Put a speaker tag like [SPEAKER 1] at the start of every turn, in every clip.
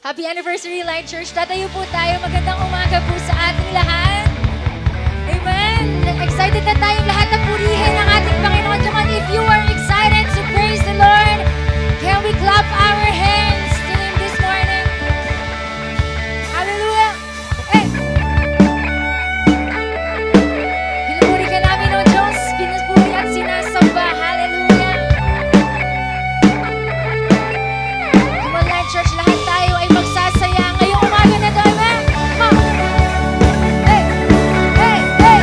[SPEAKER 1] Happy anniversary, Light Church. Tatayo po tayo. Magandang umaga po sa ating lahat. Amen. Excited na tayong lahat na purihin ang ating Panginoon. Come on, if you are excited to praise the Lord, can we clap our hands to Him this morning? Hallelujah. Hey! Pinupuri ka namin, O Diyos. Pinupuri at sinasamba. Hallelujah. Come on, Light Church. Lahat tayo ay magsasaya ngayong umaga na to. Amen. Come on. Hey! Hey! Hey!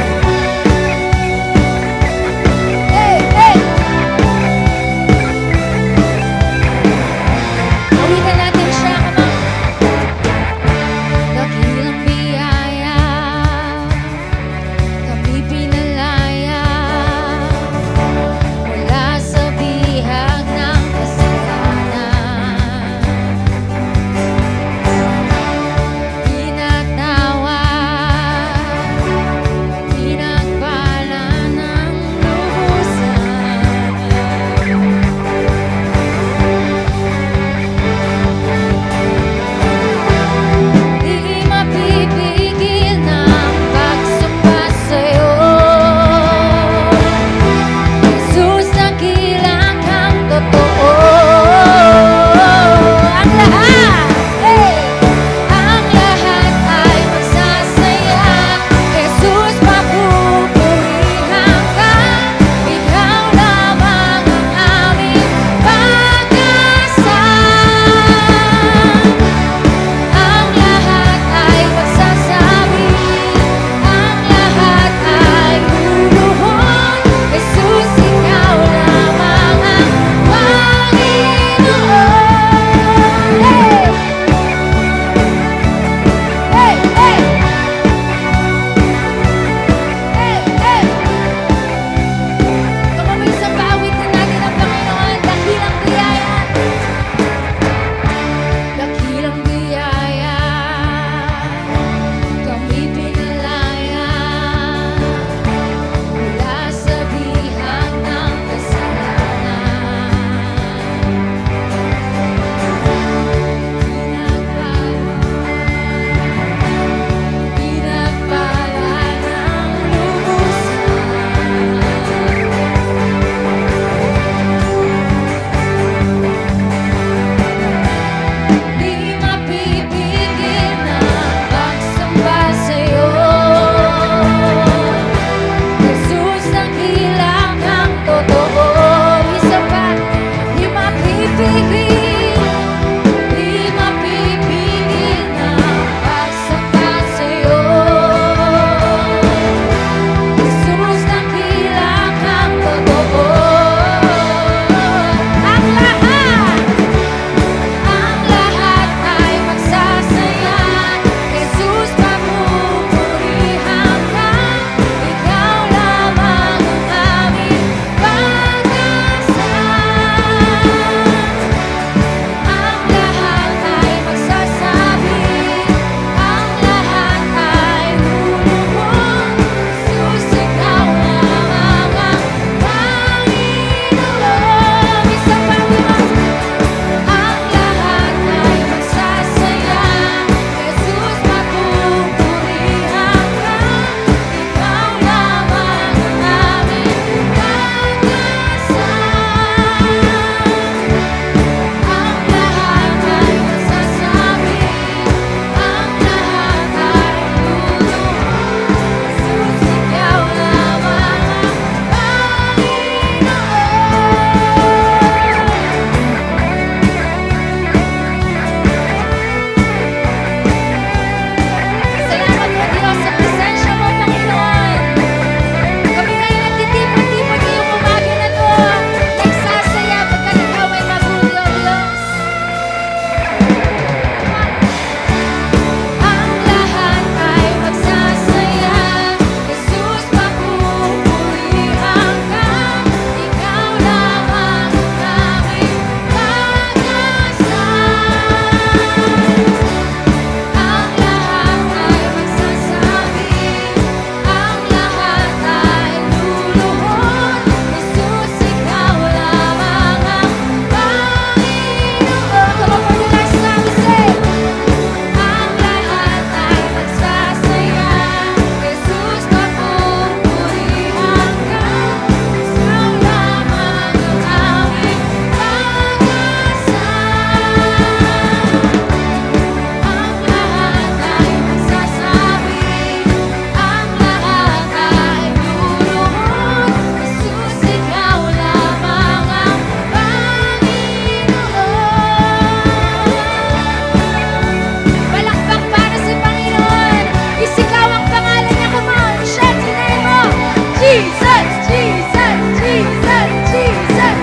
[SPEAKER 1] Jesus, Jesus, Jesus, Jesus.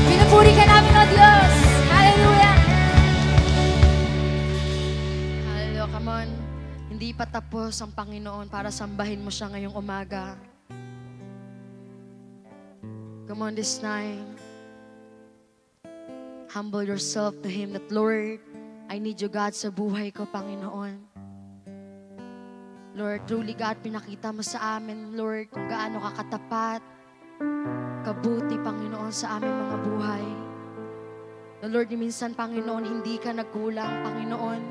[SPEAKER 1] Pinupuri ka namin, O Diyos. Hallelujah. Hallelujah, come on. Hindi pa tapos ang Panginoon para sambahin mo siya ngayong umaga. Come on this night. Humble yourself to Him that, Lord, I need you, God, sa buhay ko, Panginoon. Lord, truly, God, pinakita mo sa amin, Lord, kung gaano ka katapat, kabuti, Panginoon, sa aming mga buhay. Na, Lord, minsan, Panginoon, hindi ka nagkulang, Panginoon,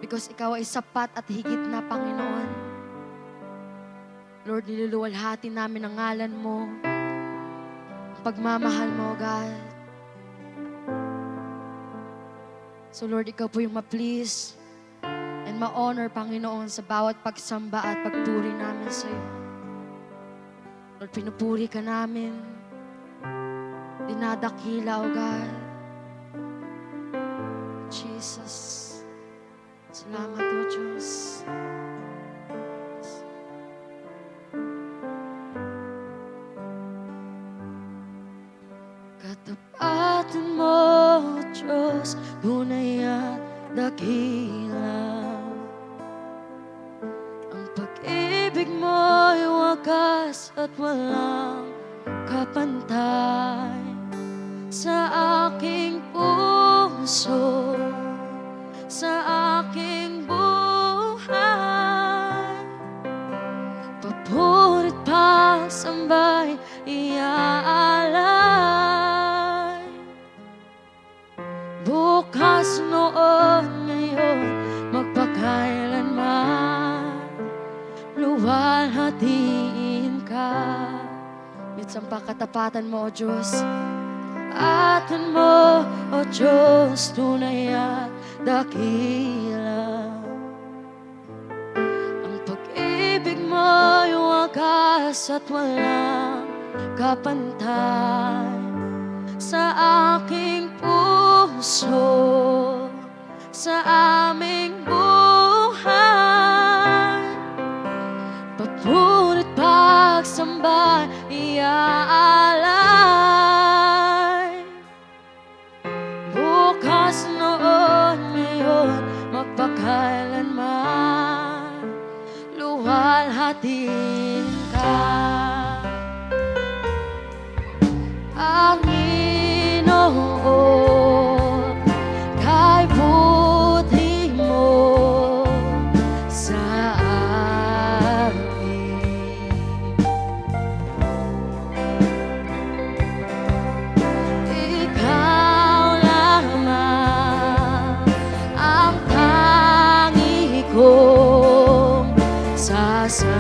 [SPEAKER 1] because Ikaw ay sapat at higit na, Panginoon. Lord, niluluwalhati namin ang ngalan mo, pagmamahal mo, God. So Lord, Ikaw po yung ma-please and ma-honor, Panginoon, sa bawat pagsamba at pagpuri namin sa iyo. Lord, pinupuri ka namin. Dinadakila, O God. Jesus. Salamat, O Diyos. Katapatan mo, Diyos, tunay at dakila. Ang pag-ibig mo'y wagas at walang kapantay sa aking puso, sa aking buhay. Papurit pagsambay, iaalay. Bukas, noon, ngayon, magpakailanman, luwalhatiin ka. Mitsang pakatapatan mo, O Diyos. Atan mo, O Diyos, tunay at dakila. Ang pag-ibig mo'y wagas at walang kapantay sa aking puso, sa aming buhay. Papurit pagsamba, iaalay. Bukas, noon, ngayon, magpakailanman, luwalhatiin ka. Panginoon, kay buti mo sa amin. Ikaw lamang ang tangi kong sasambahin.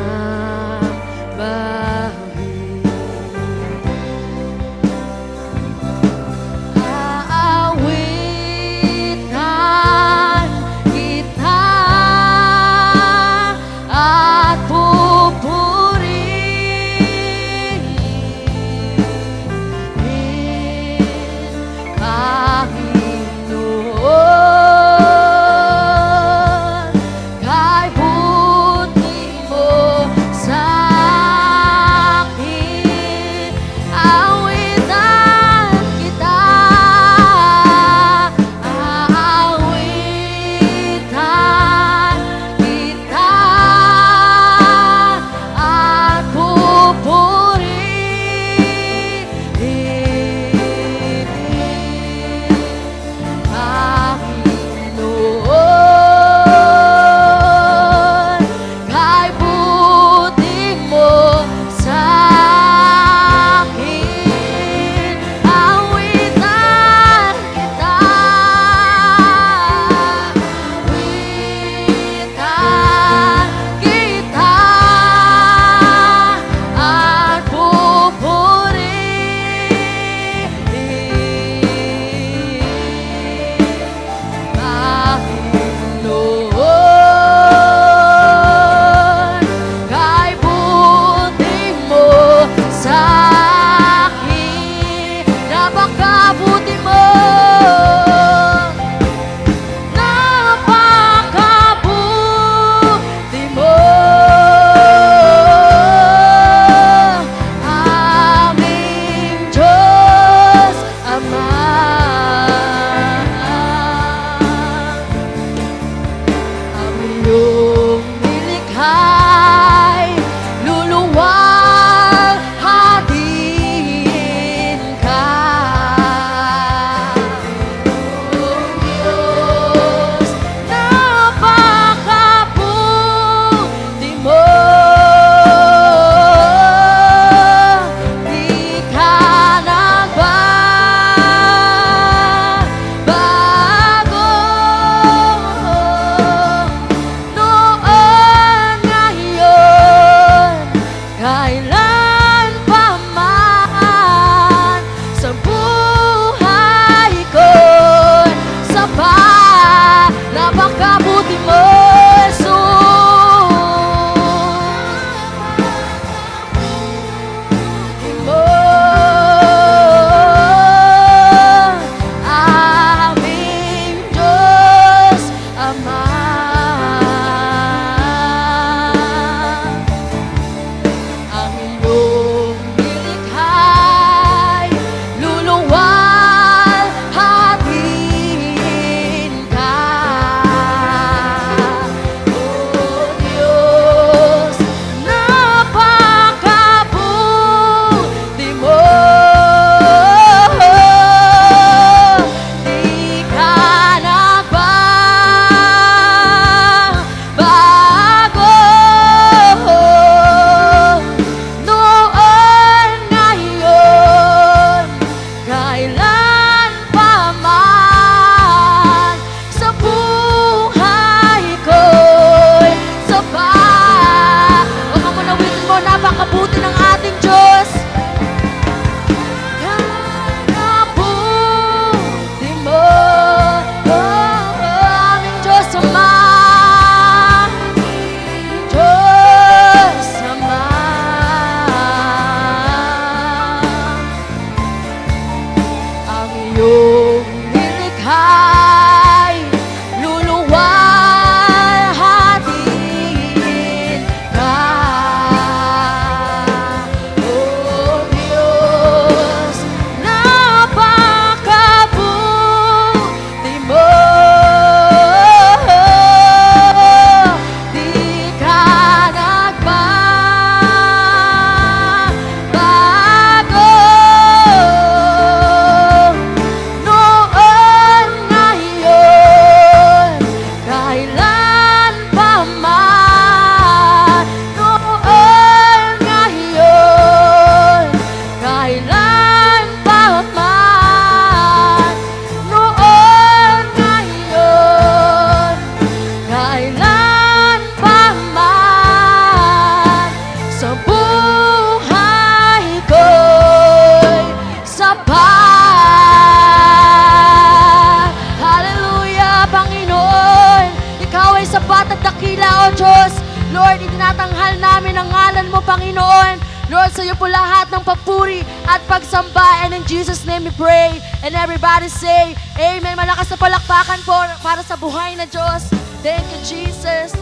[SPEAKER 2] Lord, itinatanghal namin ang ngalan mo, Panginoon. Lord, sa iyo po lahat ng papuri at pagsamba. And in Jesus' name we pray. And everybody say, Amen. Malakas na palakpakan po para sa buhay na Diyos. Thank you, Jesus.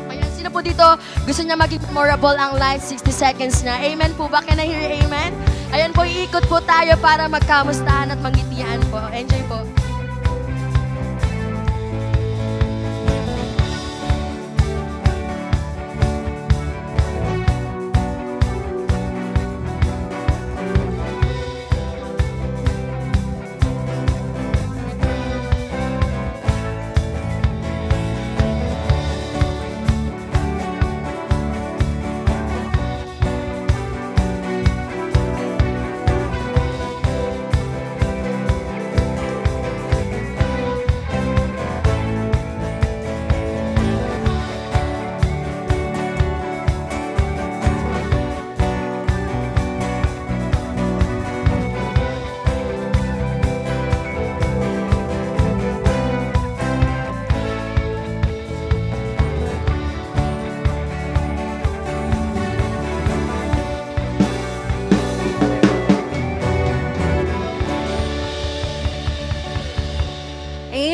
[SPEAKER 2] Ayan, sino po dito gusto niya maging memorable ang live 60 seconds na? Amen po ba? Can I hear amen? Ayan po, iikot po tayo para magkamustahan at manggitian po. Enjoy po.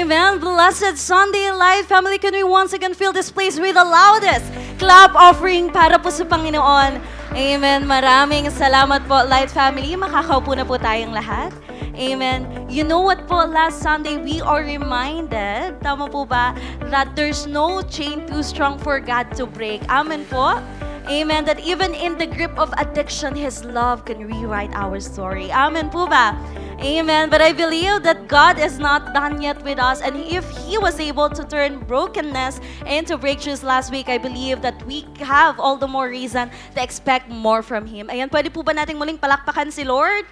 [SPEAKER 3] Amen. Blessed Sunday Live family, can we once again fill this place with the loudest clap offering para po sa Panginoon. Amen. Maraming salamat po, Light family. Makakaupo na po tayong lahat. Amen. You know what po, last Sunday we are reminded, tama po ba, that there's no chain too strong for God to break. Amen po. Amen. That even in the grip of addiction, His love can rewrite our story. Amen po ba? Amen. But I believe that God is not done yet with us. And if He was able to turn brokenness into breakthroughs last week, I believe that we have all the more reason to expect more from Him. Ayan, pwede po ba nating muling palakpakan si Lord?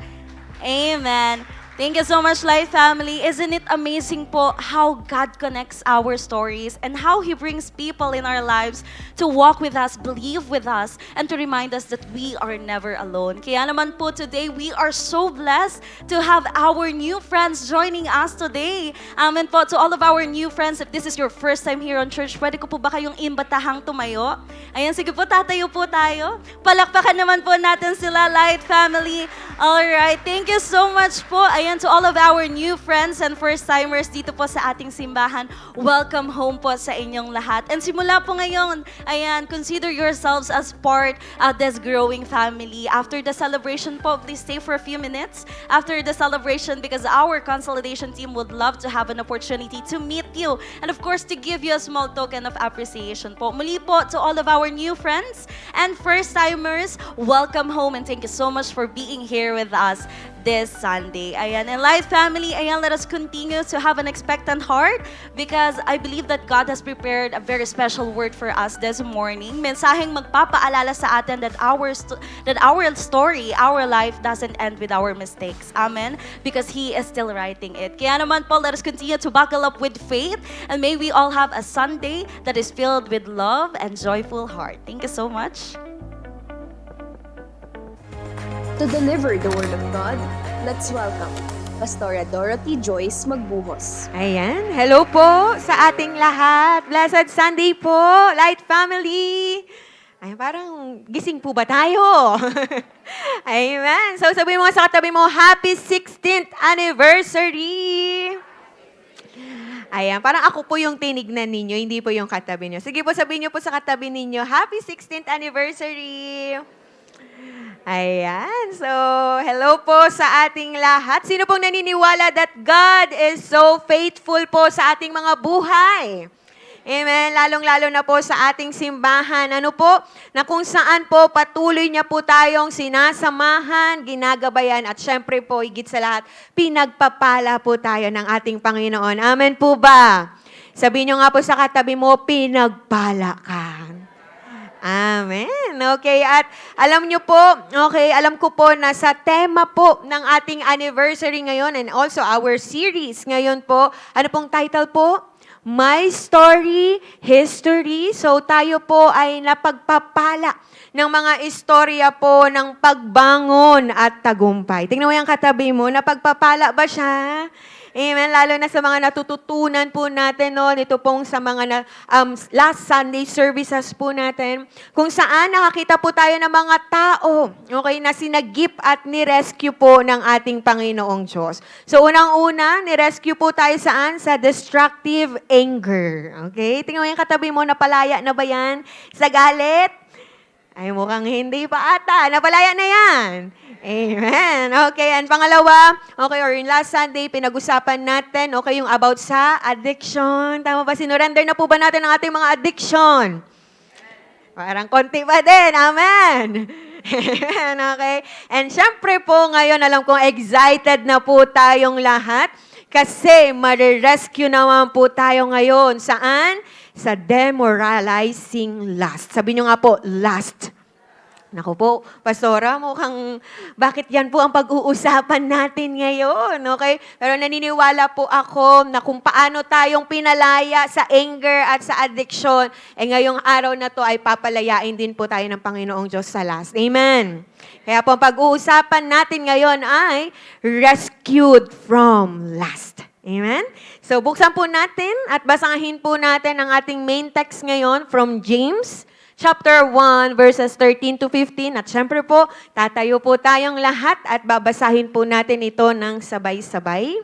[SPEAKER 3] Amen. Thank you so much, Life Family. Isn't it amazing po how God connects our stories and how He brings people in our lives to walk with us, believe with us, and to remind us that we are never alone. Kaya naman po today, we are so blessed to have our new friends joining us today. Amen po to all of our new friends. If this is your first time here on church, pwede ko po ba kayong imbatahang tumayo? Ayan, sige po, tatayo po tayo. Palakpakan naman po natin sila, Light Family. Alright, thank you so much po. Ayan, to all of our new friends and first-timers dito po sa ating simbahan, welcome home po sa inyong lahat. And simula po ngayon, ayan, consider yourselves as part of this growing family. After the celebration po, please stay for a few minutes after the celebration because our consolidation team would love to have an opportunity to meet you and of course to give you a small token of appreciation po. Muli po to all of our new friends and first-timers, welcome home and thank you so much for being here with us this Sunday. Ayan, and Life Family, ayan, let us continue to have an expectant heart because I believe that God has prepared a very special word for us this morning. Mensaheng magpapaalala sa atin that our story, our life doesn't end with our mistakes. Amen? Because He is still writing it. Kaya naman po, let us continue to buckle up with faith and may we all have a Sunday that is filled with love and joyful heart. Thank you so much.
[SPEAKER 4] To deliver the Word of God, let's welcome Pastora Dorothy Joyce Magbuhos.
[SPEAKER 5] Ayan, hello po sa ating lahat. Blessed Sunday po, Light Family. Ay, parang gising po ba tayo? Amen. So sabihin mo sa katabi mo, Happy 16th Anniversary! Ayan, parang ako po yung tinignan ninyo, hindi po yung katabi nyo. Sige po, sabihin nyo po sa katabi ninyo, Happy 16th Anniversary! Ayan. So, hello po sa ating lahat. Sino pong naniniwala that God is so faithful po sa ating mga buhay? Amen. Lalong-lalo na po sa ating simbahan. Ano po? Na kung saan po patuloy niya po tayong sinasamahan, ginagabayan, at syempre po, higit sa lahat, pinagpapala po tayo ng ating Panginoon. Amen po ba? Sabihin niyo nga po sa katabi mo, pinagpala ka. Amen. Okay, at alam nyo po, okay, alam ko po na sa tema po ng ating anniversary ngayon and also our series ngayon po, ano pong title po? My Story, History. So tayo po ay napagpapala ng mga istorya po ng pagbangon at tagumpay. Tingnan mo yung katabi mo, napagpapala ba siya? Amen. Lalo na sa mga natututunan po natin noon, ito pong sa mga last Sunday services po natin, kung saan nakakita po tayo ng mga tao, okay, na sinagip at ni-rescue po ng ating Panginoong Diyos. So, unang-una, ni-rescue po tayo saan? Sa destructive anger. Okay? Tingnan mo yung katabi mo, napalaya na ba yan? Sa galit? Ay, mukhang hindi pa ata. Napalaya na yan. Amen. Okay, and pangalawa, okay, or yung last Sunday, pinag-usapan natin, okay, yung about sa addiction. Tama ba? Sinurrender na po ba natin ang ating mga addiction? Parang konti pa din. Amen. Amen, okay. And syempre po, ngayon, alam kong excited na po tayong lahat kasi marirescue naman po tayo ngayon. Saan? Sa demoralizing lust. Sabi nyo nga po, lust. Naku po, Pastora, mukhang bakit yan po ang pag-uusapan natin ngayon, okay? Pero naniniwala po ako na kung paano tayong pinalaya sa anger at sa addiction, ngayong araw na to ay papalayain din po tayo ng Panginoong Diyos sa last. Amen. Kaya po ang pag-uusapan natin ngayon ay rescued from lust. Amen? So, buksan po natin at basahin po natin ang ating main text ngayon from James chapter 1, verses 13 to 15. At syempre po, tatayo po tayong lahat at babasahin po natin ito ng sabay-sabay.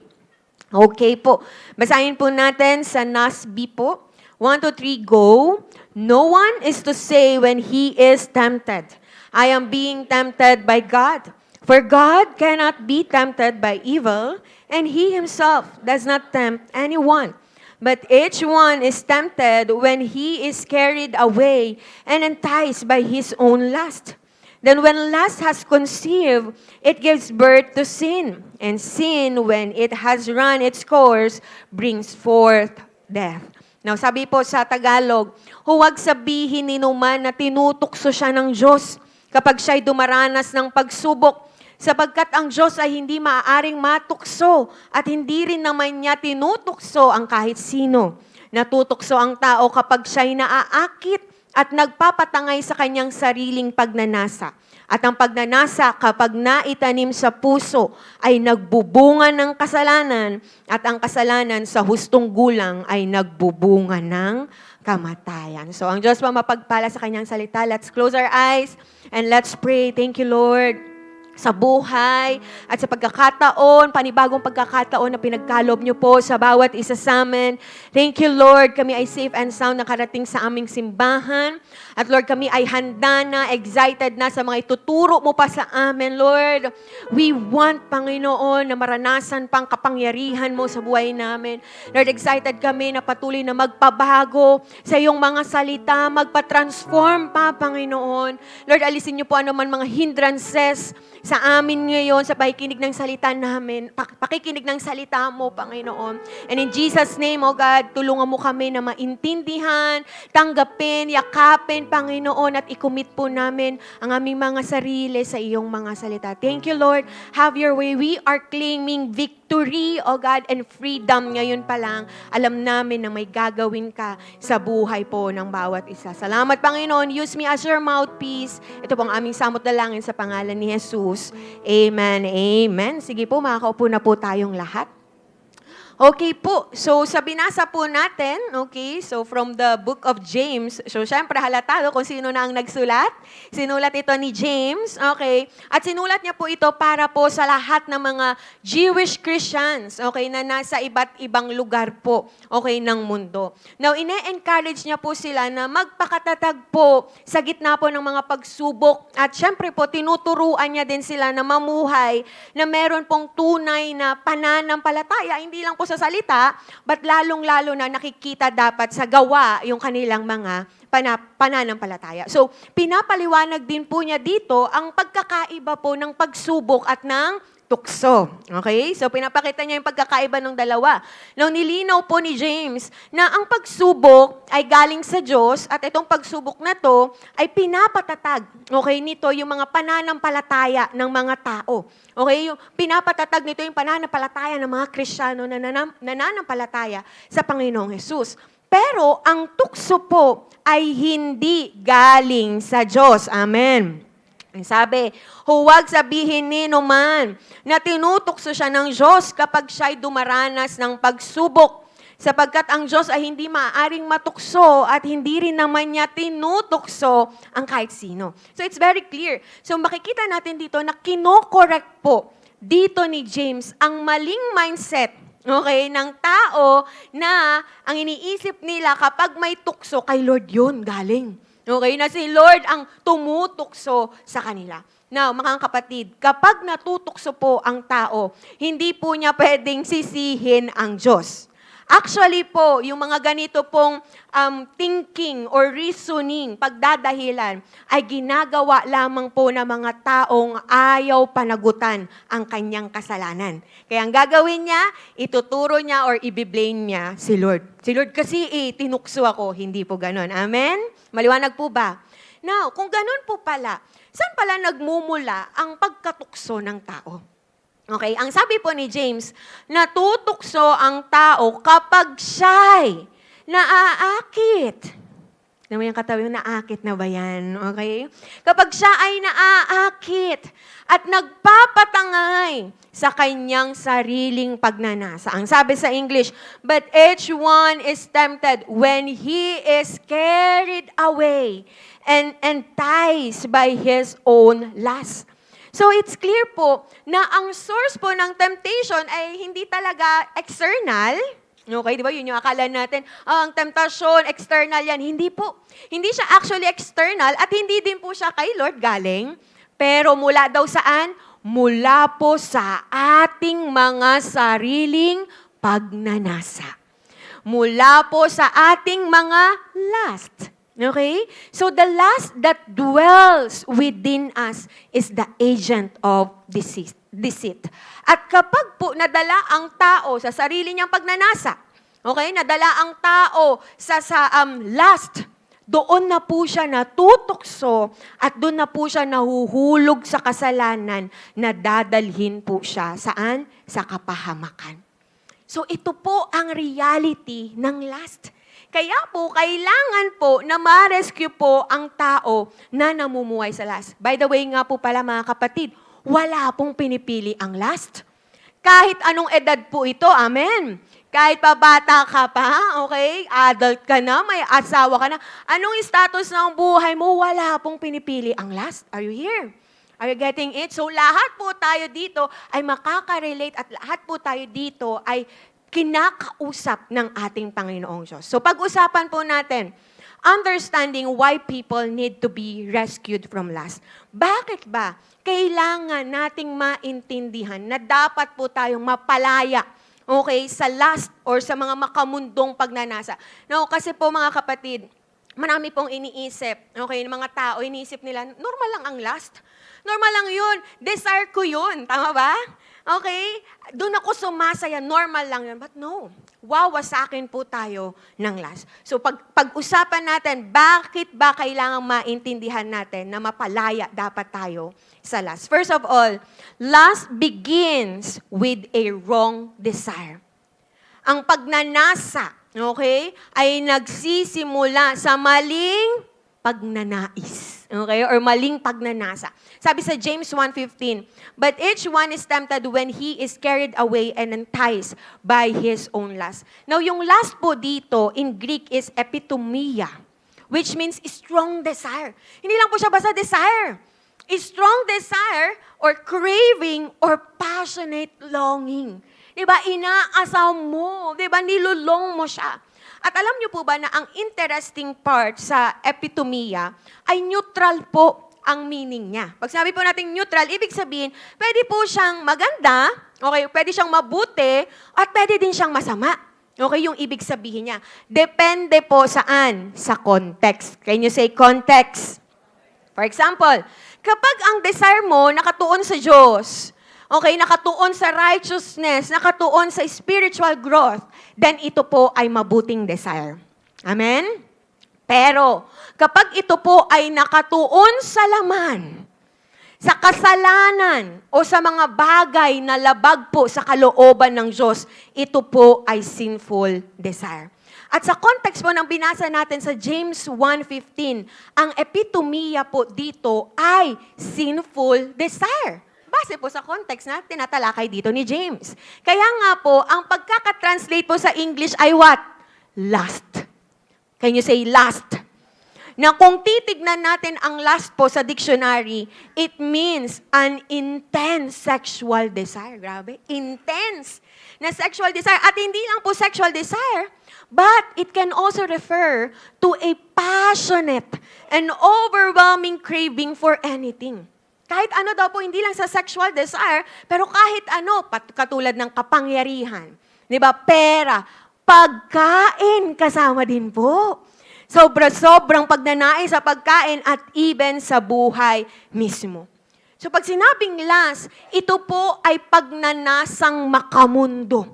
[SPEAKER 5] Okay po. Basahin po natin sa NASB po. 1 to 3, go. No one is to say when he is tempted, I am being tempted by God. For God cannot be tempted by evil, and He Himself does not tempt anyone. But each one is tempted when he is carried away and enticed by his own lust. Then when lust has conceived, it gives birth to sin. And sin, when it has run its course, brings forth death. Now, sabi po sa Tagalog, huwag sabihin ni numan na tinutukso siya ng Diyos kapag siya'y dumaranas ng pagsubok, sapagkat ang Diyos ay hindi maaaring matukso at hindi rin naman niya tinutukso ang kahit sino. Natutukso ang tao kapag siya'y naaakit at nagpapatangay sa kanyang sariling pagnanasa. At ang pagnanasa kapag naitanim sa puso ay nagbubunga ng kasalanan at ang kasalanan sa hustong gulang ay nagbubunga ng kamatayan. So ang Diyos pa mapagpala sa kanyang salita. Let's close our eyes and let's pray. Thank you, Lord, sa buhay at sa pagkakataon, panibagong pagkakataon na pinagkalob niyo po sa bawat isa sa amin. Thank you, Lord. Kami ay safe and sound nakarating sa aming simbahan. At Lord, kami ay handa na, excited na sa mga ituturo mo pa sa amin, Lord. We want, Panginoon, na maranasan pang kapangyarihan mo sa buhay namin. Lord, excited kami na patuloy na magpabago sa iyong mga salita, magpa-transform pa, Panginoon. Lord, alisin niyo po anuman mga hindrances sa amin ngayon, sa pakikinig ng salita namin, pakikinig ng salita mo, Panginoon. And in Jesus' name, O God, tulungan mo kami na maintindihan, tanggapin, yakapin, Panginoon, at ikumit po namin ang aming mga sarili sa iyong mga salita. Thank you, Lord. Have your way. We are claiming victory, O God, and freedom ngayon pa lang. Alam namin na may gagawin ka sa buhay po ng bawat isa. Salamat, Panginoon. Use me as your mouthpiece. Ito pong aming samot dalangin sa pangalan ni Jesus. Amen. Amen. Sige po, makakaupo na po tayong lahat. Okay po. So, sa binasa po natin, okay, so from the book of James, so syempre halatado kung sino na ang nagsulat. Sinulat ito ni James, okay, at sinulat niya po ito para po sa lahat ng mga Jewish Christians, okay, na nasa iba't ibang lugar po, okay, ng mundo. Now, ine-encourage niya po sila na magpakatatag po sa gitna po ng mga pagsubok at syempre po tinuturuan niya din sila na mamuhay na meron pong tunay na pananampalataya, hindi lang po sa salita, but lalong-lalo na nakikita dapat sa gawa yung kanilang mga pananampalataya. So, pinapaliwanag din po niya dito ang pagkakaiba po ng pagsubok at ng tukso. Okay? So, pinapakita niya yung pagkakaiba ng dalawa. Now, nilinaw po ni James na ang pagsubok ay galing sa Diyos at itong pagsubok na to ay pinapatatag. Okay? Nito yung mga pananampalataya ng mga tao. Okay? Yung pinapatatag nito yung pananampalataya ng mga Kristiyano na nananampalataya sa Panginoong Jesus. Pero, ang tukso po ay hindi galing sa Diyos. Amen. Ang sabi, huwag sabihin ni man na tinutukso siya ng Diyos kapag siya'y dumaranas ng pagsubok, sapagkat ang Diyos ay hindi maaaring matukso at hindi rin naman niya tinutukso ang kahit sino. So it's very clear. So makikita natin dito na kinokorek po dito ni James ang maling mindset, okay, ng tao na ang iniisip nila kapag may tukso, kay Lord yun galing. Okay, na si Lord ang tumutukso sa kanila. Now, mga kapatid, kapag natutukso po ang tao, hindi po niya pwedeng sisihin ang Diyos. Actually po, yung mga ganito pong thinking or reasoning, pagdadahilan, ay ginagawa lamang po ng mga taong ayaw panagutan ang kanyang kasalanan. Kaya ang gagawin niya, ituturo niya or ibiblame niya si Lord. Si Lord kasi tinukso ako, hindi po ganon. Amen? Maliwanag po ba? Now, kung ganon po pala, saan pala nagmumula ang pagkatukso ng tao? Okay, ang sabi po ni James, natutukso ang tao kapag siya'y naaakit. Alam mo yung katabi, naakit na ba yan? Okay? Kapag siya ay naaakit at nagpapatangay sa kanyang sariling pagnanasa. Ang sabi sa English, but each one is tempted when he is carried away and enticed by his own lust. So it's clear po na ang source po ng temptation ay hindi talaga external. Okay, di ba? Yun yung akala natin, ang temptasyon, external yan. Hindi po. Hindi siya actually external at hindi din po siya kay Lord galing. Pero mula daw saan? Mula po sa ating mga sariling pagnanasa. Mula po sa ating mga lust. Okay? So the lust that dwells within us is the agent of deceit. At kapag po nadala ang tao sa sarili niyang pagnanasa, okay, nadala ang tao sa lust, doon na po siya natutukso at doon na po siya nahuhulog sa kasalanan na dadalhin po siya saan? Sa kapahamakan. So ito po ang reality ng lust. Kaya po, kailangan po na ma-rescue po ang tao na namumuhay sa lust. By the way nga po pala mga kapatid, wala pong pinipili ang lust. Kahit anong edad po ito, amen. Kahit pa bata ka pa, okay, adult ka na, may asawa ka na, anong status ng buhay mo, wala pong pinipili ang lust. Are you here? Are you getting it? So lahat po tayo dito ay makaka-relate at lahat po tayo dito ay kinakausap ng ating Panginoong Diyos. So pag-usapan po natin, understanding why people need to be rescued from lust. Bakit ba kailangan nating maintindihan na dapat po tayong mapalaya, okay, sa lust or sa mga makamundong pagnanasa? No, kasi po mga kapatid, marami pong iniisip, okay, ng mga tao, iniisip nila, normal lang ang lust. Normal lang yun. Desire ko yun. Tama ba? Okay? Doon ako sumasaya. Normal lang yun. But no. Wawasakin po tayo ng lust. So pag-usapan natin, bakit ba kailangang maintindihan natin na mapalaya dapat tayo sa lust? First of all, lust begins with a wrong desire. Ang pagnanasa, okay, ay nagsisimula sa maling pagnanais. Okay? Or maling pagnanasa. Sabi sa James 1:15, but each one is tempted when he is carried away and enticed by his own lust. Now, yung lust po dito in Greek is epitomia, which means strong desire. Hindi lang po siya basta desire. Strong desire or craving or passionate longing. Diba? Inaasam mo. Diba? Nilulong mo siya. At alam niyo po ba na ang interesting part sa epitomia ay neutral po ang meaning niya. Pag sinabi po natin neutral, ibig sabihin, pwede po siyang maganda, okay, pwede siyang mabuti, at pwede din siyang masama. Okay, yung ibig sabihin niya. Depende po saan? Sa context. Can you say context? For example, kapag ang desire mo nakatuon sa Diyos, okay, nakatuon sa righteousness, nakatuon sa spiritual growth, then ito po ay mabuting desire. Amen? Pero, kapag ito po ay nakatuon sa laman, sa kasalanan, o sa mga bagay na labag po sa kalooban ng Diyos, ito po ay sinful desire. At sa context po ng binasa natin sa James 1:15, ang epitomiya po dito ay sinful desire. Base po sa context na tinatalakay dito ni James. Kaya nga po, ang pagkakatranslate po sa English ay what? Lust. Can you say lust? Na kung titignan natin ang lust po sa dictionary, it means an intense sexual desire. Grabe, intense na sexual desire. At hindi lang po sexual desire, but it can also refer to a passionate and overwhelming craving for anything. Kahit ano daw po, hindi lang sa sexual desire, pero kahit ano, katulad ng kapangyarihan, di ba, pera, pagkain kasama din po. Sobra-sobrang pagnanais sa pagkain at even sa buhay mismo. So pag sinabing lust, ito po ay pagnanasang makamundo.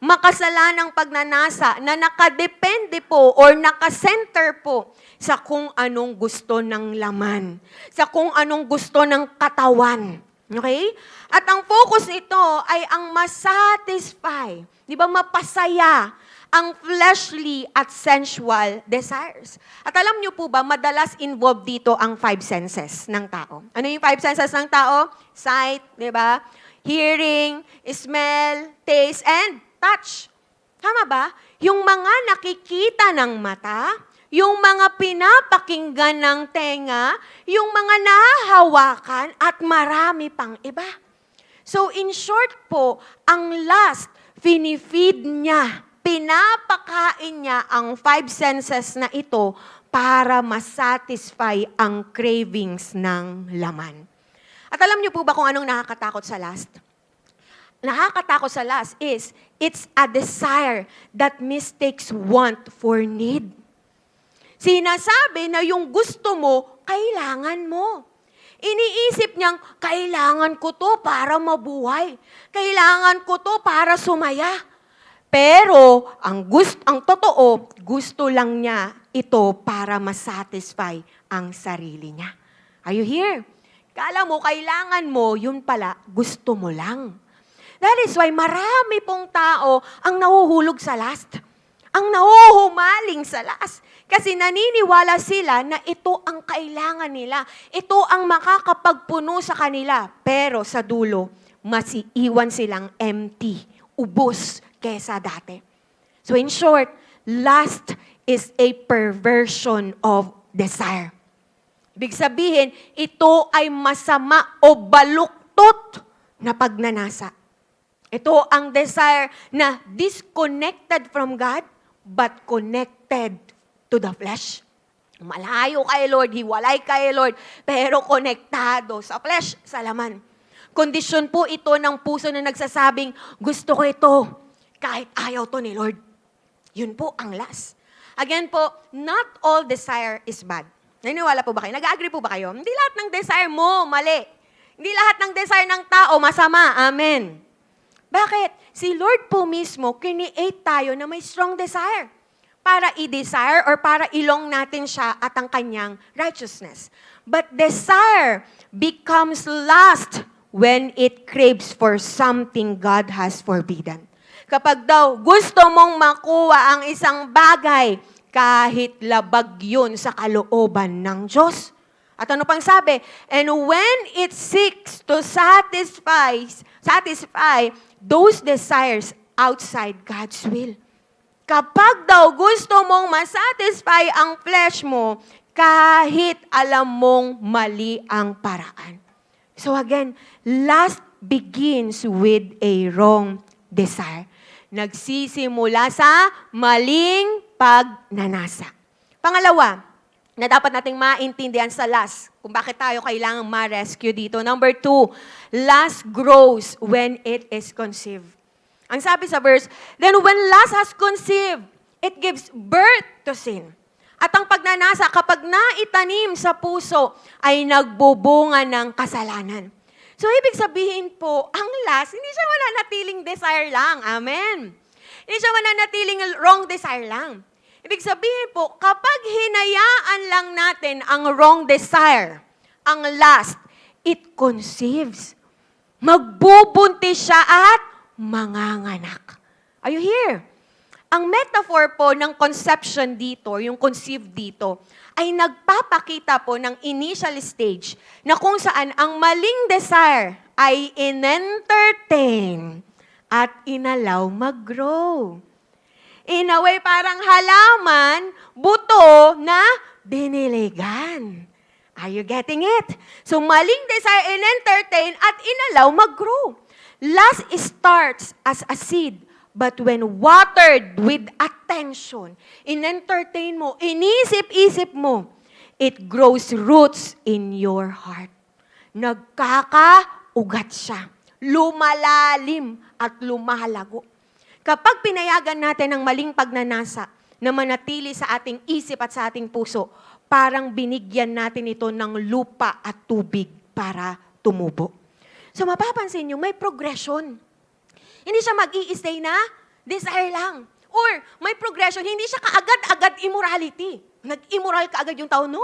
[SPEAKER 5] Makasalanang pagnanasa na nakadepende po or nakasenter po sa kung anong gusto ng laman, sa kung anong gusto ng katawan. Okay? At ang focus nito ay ang masatisfy, di ba, mapasaya ang fleshly at sensual desires. At alam niyo po ba, madalas involved dito ang 5 senses ng tao. Ano yung 5 senses ng tao? Sight, di ba? Hearing, smell, taste, and touch. Tama ba? Yung mga nakikita ng mata, yung mga pinapakinggan ng tenga, yung mga nahahawakan, at marami pang iba. So in short po, ang lust, finifeed niya, pinapakain niya ang 5 senses na ito para masatisfy ang cravings ng laman. At alam niyo po ba kung anong nakakatakot sa lust? Nakakatakot sa lust is, it's a desire that mistakes want for need. Sinasabi na yung gusto mo, kailangan mo. Iniisip niyang, kailangan ko to para mabuhay. Kailangan ko to para sumaya. Pero, ang totoo, gusto lang niya ito para masatisfy ang sarili niya. Are you here? Kala mo, kailangan mo, yun pala, gusto mo lang. That is why marami pong tao ang nahuhulog sa lust. Ang nahuhumaling sa lust. Kasi naniniwala sila na ito ang kailangan nila. Ito ang makakapagpuno sa kanila. Pero sa dulo, masiiwan silang empty, ubos kesa dati. So in short, lust is a perversion of desire. Ibig sabihin, ito ay masama o baluktot na pagnanasa. Ito ang desire na disconnected from God, but connected to the flesh. Malayo kay Lord, hiwalay kay Lord, pero konektado sa flesh, sa laman. Kondisyon po ito ng puso na nagsasabing, gusto ko ito, kahit ayaw to ni Lord. Yun po ang lust. Again po, not all desire is bad. Naniniwala po ba kayo? Nag-agree po ba kayo? Hindi lahat ng desire mo, mali. Hindi lahat ng desire ng tao, masama. Amen. Bakit? Si Lord po mismo, create tayo na may strong desire para i-desire or para ilong natin siya at ang kanyang righteousness. But desire becomes lust when it craves for something God has forbidden. Kapag daw gusto mong makuha ang isang bagay, kahit labag yun sa kalooban ng Diyos. At ano pang sabi? And when it seeks to satisfy those desires outside God's will. Kapag daw gusto mong masatisfy ang flesh mo, kahit alam mong mali ang paraan. So again, lust begins with a wrong desire. Nagsisimula sa maling pagnanasa. Pangalawa, na dapat nating maintindihan sa lust, kung bakit tayo kailangang ma-rescue dito. Number 2, lust grows when it is conceived. Ang sabi sa verse, then when lust has conceived, it gives birth to sin. At ang pagnanasa, kapag naitanim sa puso, ay nagbubunga ng kasalanan. So, ibig sabihin po, ang lust, hindi siya mananatiling desire lang. Amen. Hindi siya mananatiling wrong desire lang. Ibig sabihin po, kapag hinayaan lang natin ang wrong desire, ang lust, it conceives. Magbubuntis siya at manganganak. Are you here? Ang metaphor po ng conception dito, yung conceive dito, ay nagpapakita po ng initial stage na kung saan ang maling desire ay in-entertain at inalaw mag-grow. In a way, parang halaman, buto na diniligan. Are you getting it? So, maling desire in-entertain at inalaw mag-grow. Lust starts as a seed, but when watered with attention, in-entertain mo, inisip-isip mo, it grows roots in your heart. Nagkakaugat siya. Lumalalim at lumalago. Kapag pinayagan natin ang maling pagnanasa na manatili sa ating isip at sa ating puso, parang binigyan natin ito ng lupa at tubig para tumubo. So mapapansin nyo, may progression. Hindi siya mag-i-stay na desire lang. Or may progression, hindi siya kaagad-agad immorality. Nag-immoral ka agad yung tao. No.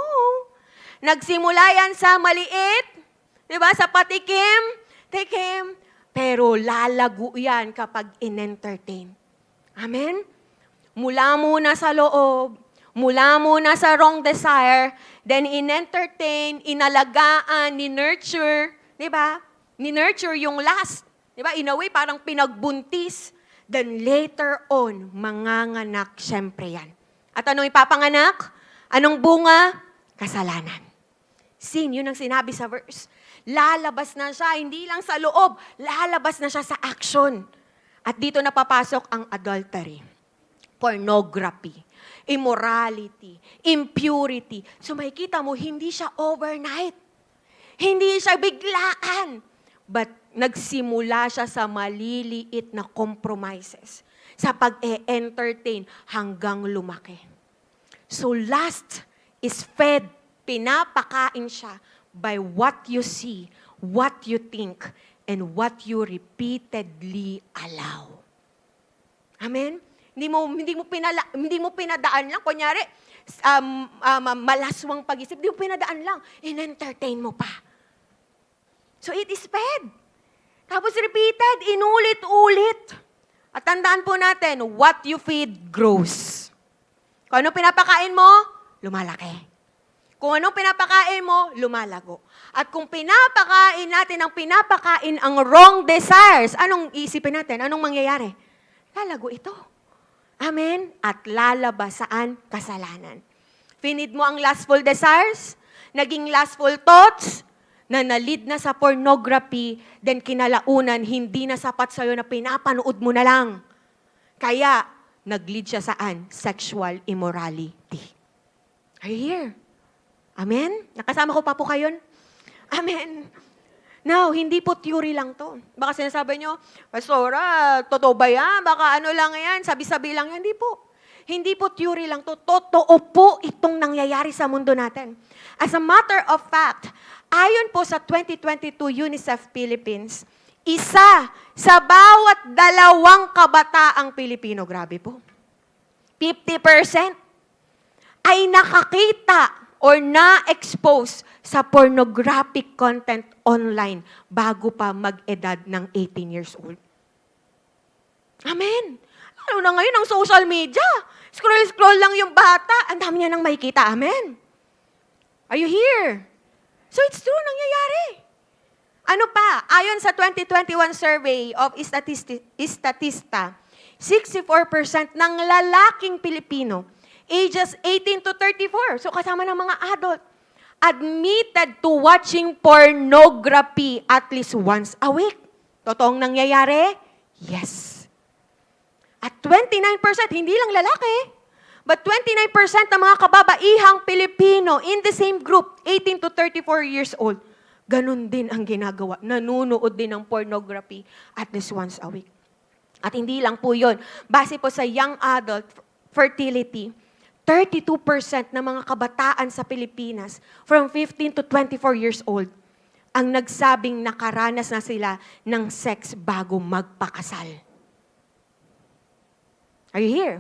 [SPEAKER 5] Nagsimula yan sa maliit, di ba? Sa patikim, tikim, pero lalago yan kapag in-entertain. Amen? Mula muna sa loob, mula muna sa wrong desire, then in-entertain, inalagaan, ni-nurture, di ba? Ni-nurture yung last. Di ba? In a way, parang pinagbuntis. Then later on, manganganak, syempre yan. At anong ipapanganak? Anong bunga? Kasalanan. Sin, yun ang sinabi sa verse. Lalabas na siya, hindi lang sa loob, lalabas na siya sa action. At dito napapasok ang adultery, pornography, immorality, impurity. So makikita mo, hindi siya overnight. Hindi siya biglaan. But nagsimula siya sa maliliit na compromises, sa pag-e-entertain hanggang lumaki. So lust is fed, pinapakain siya by what you see, what you think, and what you repeatedly allow. Amen? Hindi mo pinadaan lang. Kunyari, malaswang pag-isip, hindi mo pinadaan lang. In-entertain mo pa. So it is fed. Tapos repeated, inulit-ulit. At tandaan po natin, what you feed grows. Kung ano pinapakain mo, lumalaki. Kung anong pinapakain mo, lumalago. At kung pinapakain natin ang wrong desires, anong isipin natin? Anong mangyayari? Lalago ito. Amen? At lalabas saan? Kasalanan. Finid mo ang lustful desires, naging lustful thoughts, na nalid na sa pornography, then kinalaunan, hindi na sapat sa'yo na pinapanood mo na lang. Kaya, nag-lead siya saan? Sexual immorality. Are you here? Amen? Nakasama ko pa po kayo? Amen. Now, hindi po theory lang to. Baka sinasabi nyo, Pastora, totoo ba yan? Baka ano lang yan, sabi-sabi lang yan. Hindi po. Hindi po theory lang to. Totoo po itong nangyayari sa mundo natin. As a matter of fact, ayon po sa 2022 UNICEF Philippines, isa sa bawat 2 kabataang Pilipino, grabe po, 50% ay nakakita or na-expose sa pornographic content online bago pa mag-edad ng 18 years old. Amen. Ano na ngayon ang social media? Scroll-scroll lang yung bata. Ang dami niya nang makikita. Amen. Are you here? So it's true, nangyayari. Ano pa? Ayon sa 2021 survey of Statista, 64% ng lalaking Pilipino ages 18 to 34, so kasama ng mga adult, admitted to watching pornography at least once a week. Totoong nangyayari? Yes. At 29%, hindi lang lalaki, but 29% ng mga kababaihang Pilipino in the same group, 18 to 34 years old, ganun din ang ginagawa. Nanunood din ng pornography at least once a week. At hindi lang po yun. Base po sa young adult fertility, 32% ng mga kabataan sa Pilipinas from 15 to 24 years old ang nagsabing nakaranas na sila ng sex bago magpakasal. Are you here?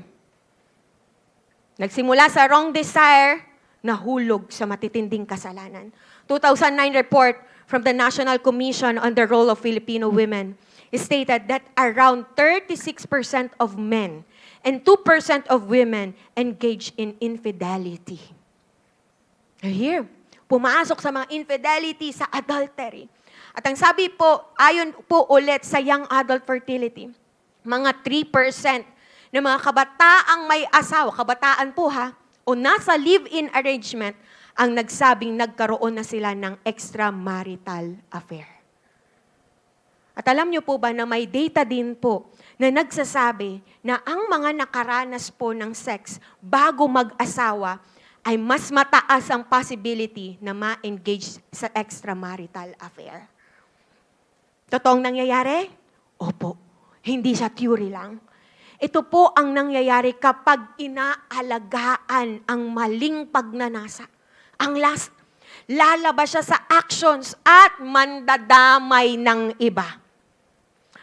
[SPEAKER 5] Nagsimula sa wrong desire, nahulog sa matitinding kasalanan. 2009 report from the National Commission on the Role of Filipino Women stated that around 36% of men and 2% of women engage in infidelity. Here, pumasok sa mga infidelity, sa adultery. At ang sabi po, ayon po ulit sa young adult fertility, mga 3% ng mga kabataang may asawa, kabataan po ha, o nasa live-in arrangement, ang nagsabing nagkaroon na sila ng extramarital affair. At alam niyo po ba na may data din po na nagsasabi na ang mga nakaranas po ng sex bago mag-asawa ay mas mataas ang possibility na ma-engage sa extramarital affair. Totoong nangyayari? Opo. Hindi siya theory lang. Ito po ang nangyayari kapag inaalagaan ang maling pagnanasa. Ang last, lalabas siya sa actions at mandadamay ng iba.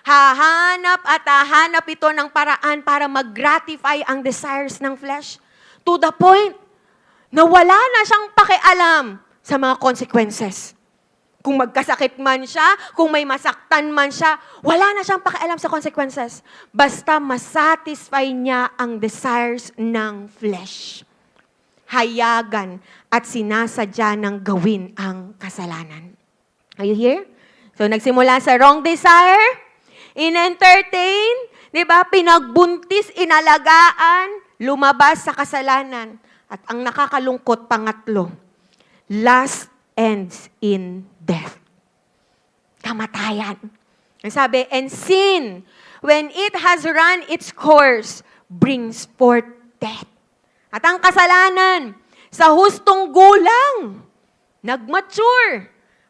[SPEAKER 5] Hahanap at hahanap ito ng paraan para mag-gratify ang desires ng flesh to the point na wala na siyang pakialam sa mga consequences. Kung magkasakit man siya, kung may masaktan man siya, wala na siyang pakialam sa consequences. Basta masatisfy niya ang desires ng flesh. Hayagan at sinasadya ng gawin ang kasalanan. Are you here? So nagsimula sa wrong desire, in-entertain, di ba? Pinagbuntis, inalagaan, lumabas sa kasalanan. At ang nakakalungkot, pangatlo, last ends in death. Kamatayan. Ang sabi, and sin, when it has run its course, brings forth death. At ang kasalanan, sa hustong gulang, nag-mature,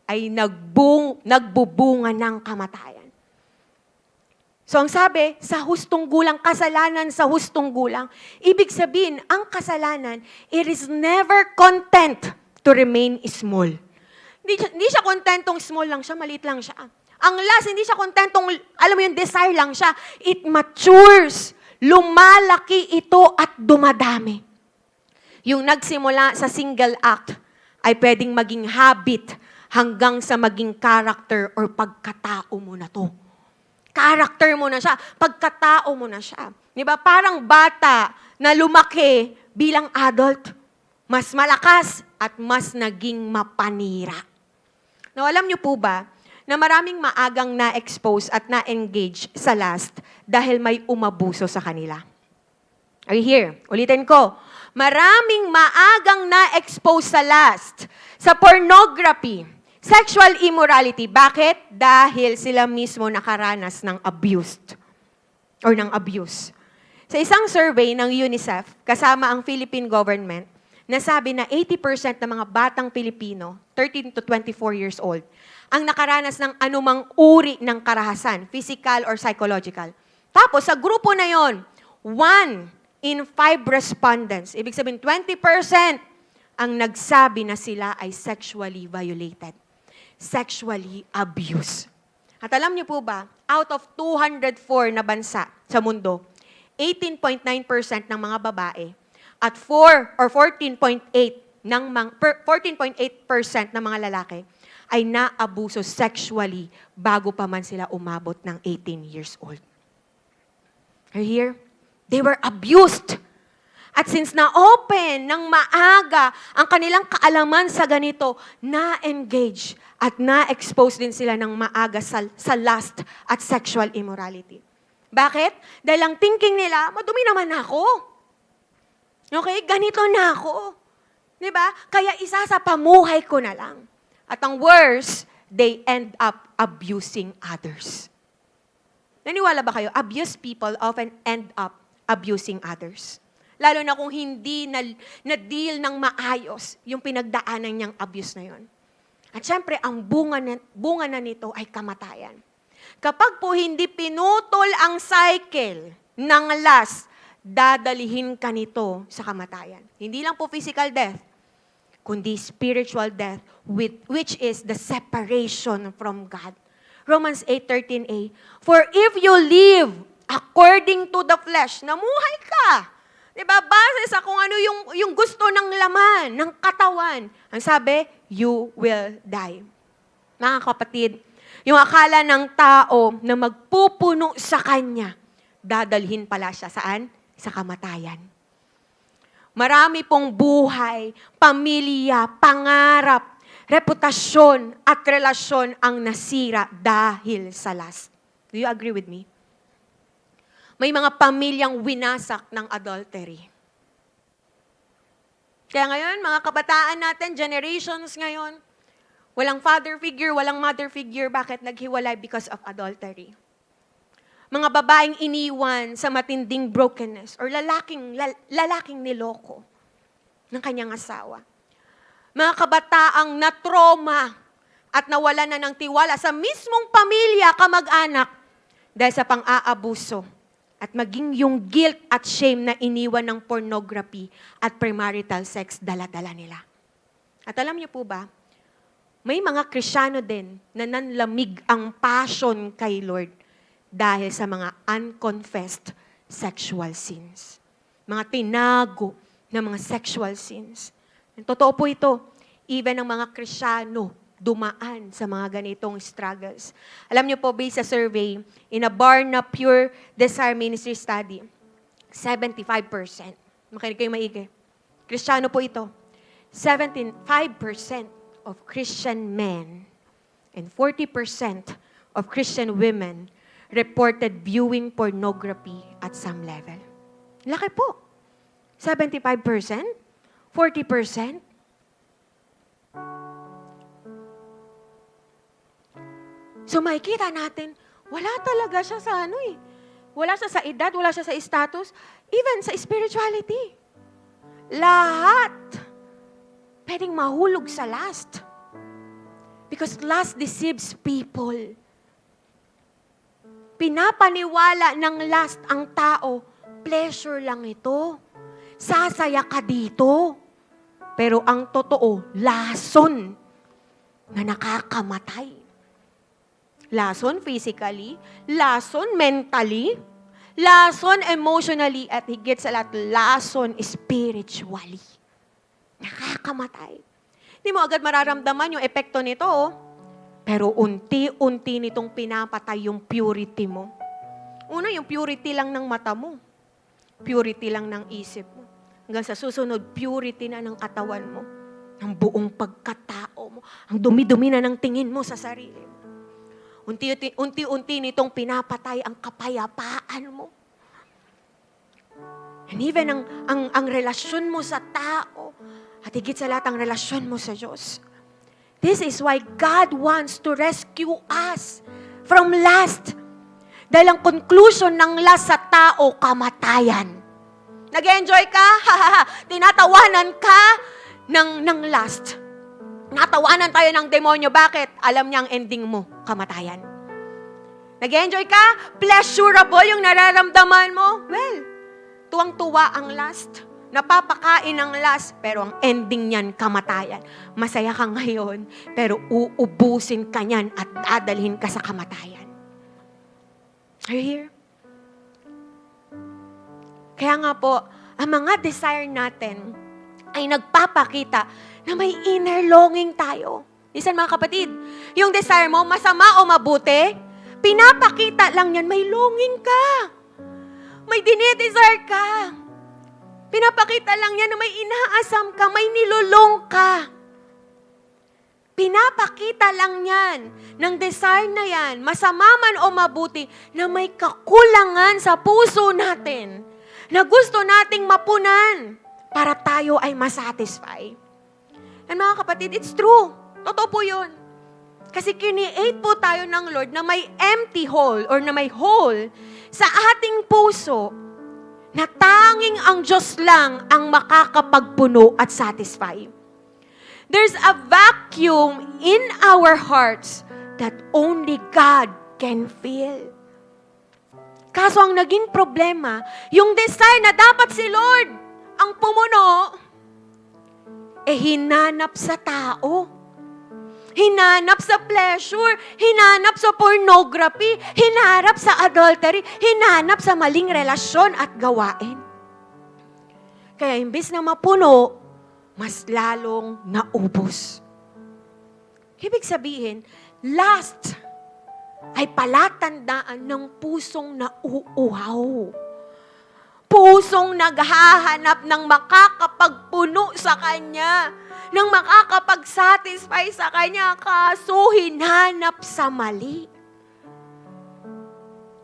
[SPEAKER 5] ay nagbubunga ng kamatayan. So ang sabi, sa hustong gulang, kasalanan sa hustong gulang, ibig sabihin, ang kasalanan, it is never content to remain small. Hindi siya kontentong small lang siya, maliit lang siya. Ang last, hindi siya kontentong, alam mo yung desire lang siya. It matures. Lumalaki ito at dumadami. Yung nagsimula sa single act ay pwedeng maging habit hanggang sa maging character or pagkatao mo na to. Character mo na siya, pagkatao mo na siya. Di ba? Parang bata na lumaki bilang adult, mas malakas at mas naging mapanira. Now, alam niyo po ba na maraming maagang na-expose at na-engage sa lust dahil may umabuso sa kanila? Are you here? Ulitin ko. Maraming maagang na-expose sa lust, sa pornography, sexual immorality. Bakit? Dahil sila mismo nakaranas ng abused or ng abuse. Sa isang survey ng UNICEF, kasama ang Philippine government, nasabi na 80% ng mga batang Pilipino, 13 to 24 years old, ang nakaranas ng anumang uri ng karahasan, physical or psychological. Tapos sa grupo na yon, 1 in 5 respondents, ibig sabihin 20%, ang nagsabi na sila ay sexually violated, sexually abused. At alam niyo po ba, out of 204 na bansa sa mundo, 18.9% ng mga babae at 14.8% ng mga lalaki ay naabuso sexually bago pa man sila umabot ng 18 years old. Are you here? They were abused. At since na-open ng maaga ang kanilang kaalaman sa ganito, na-engage at na-expose din sila ng maaga sa lust at sexual immorality. Bakit? Dahil ang thinking nila, madumi naman ako. Okay? Ganito na ako. Diba? Kaya isa sa pamuhay ko na lang. At ang worst, they end up abusing others. Naniwala ba kayo? Abused people often end up abusing others. Lalo na kung hindi na-deal ng maayos yung pinagdaanan niyang abuse na yon. At syempre, ang bunga na nito ay kamatayan. Kapag po hindi pinutol ang cycle ng lust, dadalihin ka nito sa kamatayan. Hindi lang po physical death, kundi spiritual death, which is the separation from God. Romans 8:13a, for if you live according to the flesh, namuhay ka. Diba? Base sa kung ano yung gusto ng laman, ng katawan. Ang sabi, you will die. Mga kapatid, yung akala ng tao na magpupuno sa kanya, dadalhin pala siya saan? sa kamatayan. Marami pong buhay, pamilya, pangarap, reputasyon at relasyon ang nasira dahil sa lust. Do you agree with me? May mga pamilyang winasak ng adultery. Kaya ngayon, mga kabataan natin, generations ngayon, walang father figure, walang mother figure. Bakit naghiwalay? Because of adultery. Mga babaeng iniwan sa matinding brokenness or lalaking niloko ng kanyang asawa. Mga kabataang na-trauma at nawala na ng tiwala sa mismong pamilya, kamag-anak dahil sa pang-aabuso at maging yung guilt at shame na iniwan ng pornography at premarital sex dala-dala nila. At alam niyo po ba, may mga Kristiyano din na nanlamig ang passion kay Lord dahil sa mga unconfessed sexual sins. Mga tinago na mga sexual sins. Totoo po ito. Even ang mga Kristiyano dumaan sa mga ganitong struggles. Alam niyo po, based sa survey, in a Barna Pure Desire Ministry study, 75%. Makinig kayo maigi. Kristiyano po ito. 75% of Christian men and 40% of Christian women reported viewing pornography at some level. Laki po. 75%? 40%? So makikita natin, wala talaga siya sa wala siya sa edad, wala siya sa status, even sa spirituality. Lahat pwedeng mahulog sa lust. Because lust deceives people. Pinapaniwala ng lust ang tao, pleasure lang ito. Sasaya ka dito. Pero ang totoo, lason na nakakamatay. Lason physically, lason mentally, lason emotionally, at higit sa lahat, lason spiritually. Nakakamatay. Hindi mo agad mararamdaman yung epekto nito, oh. Pero unti-unti nitong pinapatay yung purity mo. Una, yung purity lang ng mata mo. Purity lang ng isip mo. Hanggang sa susunod, purity na ng katawan mo. Ang buong pagkatao mo. Ang dumi-dumi na ng tingin mo sa sarili mo. Unti-unti nitong pinapatay ang kapayapaan mo. And even ang relasyon mo sa tao, at higit sa lahat ang relasyon mo sa Diyos. This is why God wants to rescue us from lust. Dahil ang conclusion ng lust sa tao, kamatayan. Nag-enjoy ka? Tinatawanan ka ng lust. Natawanan tayo ng demonyo. Bakit? Alam niya ang ending mo, kamatayan. Nag-enjoy ka? Pleasurable yung nararamdaman mo? Well, tuwang-tuwa ang lust. Napapakain ng lust, pero ang ending niyan, kamatayan. Masaya ka ngayon, pero uubusin ka niyan at dadalhin ka sa kamatayan. Are you here? Kaya nga po, ang mga desire natin ay nagpapakita na may inner longing tayo. Listen mga kapatid, yung desire mo, masama o mabuti, pinapakita lang yan, may longing ka. May dinidesire ka. Pinapakita lang yan na may inaasam ka, may nilulong ka. Pinapakita lang yan ng desire na yan, masama man o mabuti, na may kakulangan sa puso natin, na gusto nating mapunan para tayo ay masatisfy. And mga kapatid, it's true. Totoo po yun. Kasi kiniate po tayo ng Lord na may empty hole or na may hole sa ating puso na tanging ang Diyos lang ang makakapagpuno at satisfy. There's a vacuum in our hearts that only God can fill. Kaso ang naging problema, yung desire na dapat si Lord ang pumuno, hinanap sa tao. Hinanap sa pleasure, hinanap sa pornography, hinanap sa adultery, hinanap sa maling relasyon at gawain. Kaya imbis na mapuno, mas lalong naubos. Ibig sabihin, lust ay palatandaan ng pusong nauuhaw. pusong naghahanap ng makakapagpuno sa Kanya, ng makakapag-satisfy sa Kanya, kaso hinanap sa mali.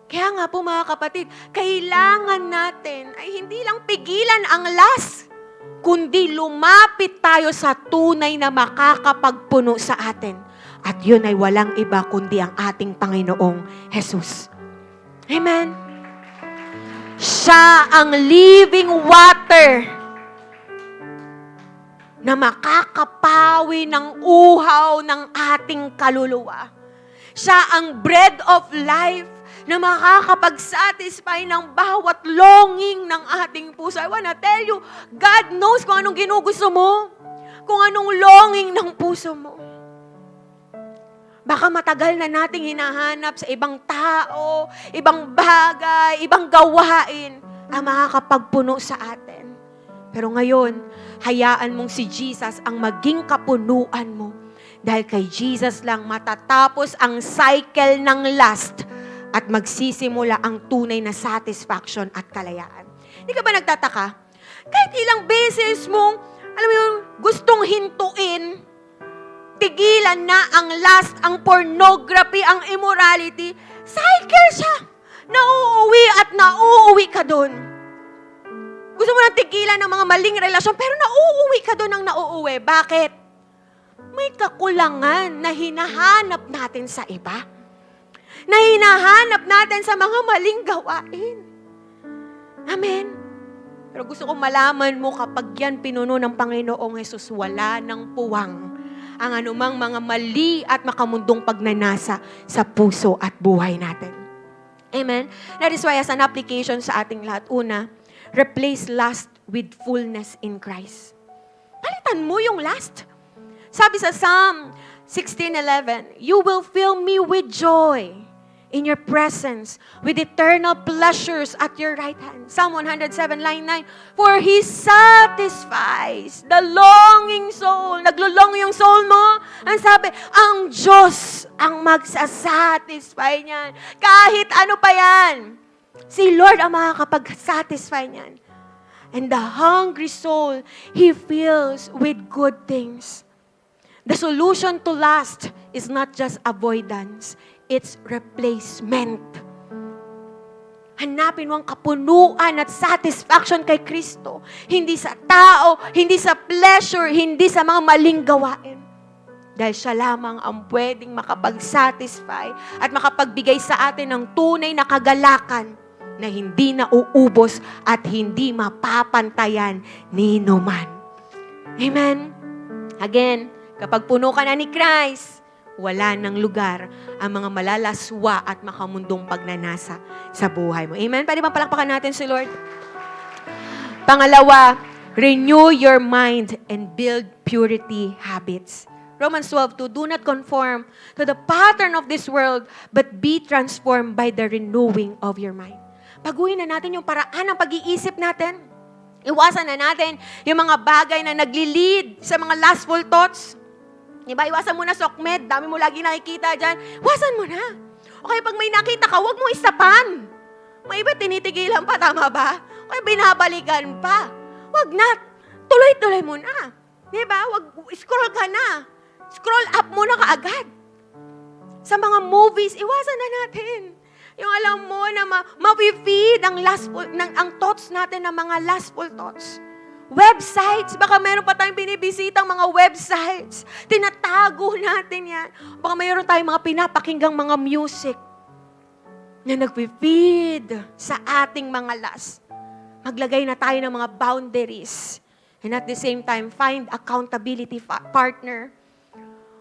[SPEAKER 5] Kaya nga po mga kapatid, kailangan natin ay hindi lang pigilan ang lust, kundi lumapit tayo sa tunay na makakapagpuno sa atin. At yun ay walang iba kundi ang ating Panginoong Jesus. Amen. Siya ang living water na makakapawi ng uhaw ng ating kaluluwa. Siya ang bread of life na makakapag-satisfy ng bawat longing ng ating puso. I wanna tell you, God knows kung anong ginugusto mo, kung anong longing ng puso mo. Baka matagal na nating hinahanap sa ibang tao, ibang bagay, ibang gawain ang makakapagpuno sa atin. Pero ngayon, hayaan mong si Jesus ang maging kapunuan mo. Dahil kay Jesus lang matatapos ang cycle ng lust at magsisimula ang tunay na satisfaction at kalayaan. Hindi ka ba nagtataka? Kahit ilang beses mong, alam mo yung gustong hintuin, tigilan na ang lust, ang pornography, ang immorality, cycle siya. Nauuwi at nauuwi ka doon. Gusto mo nang tigilan ng mga maling relasyon, pero nauuwi ka doon ang nauuwi. Bakit? May kakulangan na hinahanap natin sa iba. Na hinahanap natin sa mga maling gawain. Amen. Pero gusto kong malaman mo kapag yan pinuno ng Panginoong Hesus, wala ng puwang ang anumang mga mali at makamundong pagnanasa sa puso at buhay natin. Amen? That is why as an application sa ating lahat, una, replace lust with fullness in Christ. Palitan mo yung lust. Sabi sa Psalm 16:11, you will fill me with joy in your presence, with eternal pleasures at your right hand. Psalm 107, line 9, for He satisfies the longing soul. Naglulong yung soul mo. Ang sabi, ang Diyos ang magsasatisfy niyan. Kahit ano pa yan. Si Lord ang makakapag-satisfy niyan. And the hungry soul, He fills with good things. The solution to lust is not just avoidance, it's replacement. Hanapin mo ang kapunuan at satisfaction kay Kristo. Hindi sa tao, hindi sa pleasure, hindi sa mga maling gawain. Dahil siya lamang ang pwedeng makapag-satisfy at makapagbigay sa atin ng tunay na kagalakan na hindi nauubos at hindi mapapantayan ni numan. Amen? Again, kapag puno ka na ni Christ, wala ng lugar ang mga malalaswa at makamundong pagnanasa sa buhay mo. Amen? Pwede bang palakpakan natin si Lord? Pangalawa, renew your mind and build purity habits. Romans 12:2, do not conform to the pattern of this world, but be transformed by the renewing of your mind. Baguhin na natin yung paraan ng pag-iisip natin. Iwasan na natin yung mga bagay na nagli-lead sa mga lustful thoughts. Diba? Iwasan mo na sokmed. Dami mo lagi nakikita dyan. Iwasan mo na. Okay, pag may nakita ka, huwag mo isapan. May iba tinitigilan pa, tama ba? Okay, binabalikan pa. Huwag na. Tuloy-tuloy mo na. Diba? Huwag, scroll ka na. Scroll up mo na kaagad. Sa mga movies, iwasan na natin. Yung alam mo na ma-feed ang lustful, ang thoughts natin ng mga lustful thoughts. Websites, baka meron pa tayong binibisitang mga websites. Tinatago natin yan. Baka meron tayong mga pinapakinggang mga music na nag-feed sa ating mga lust. Maglagay na tayo ng mga boundaries. And at the same time, find accountability partner.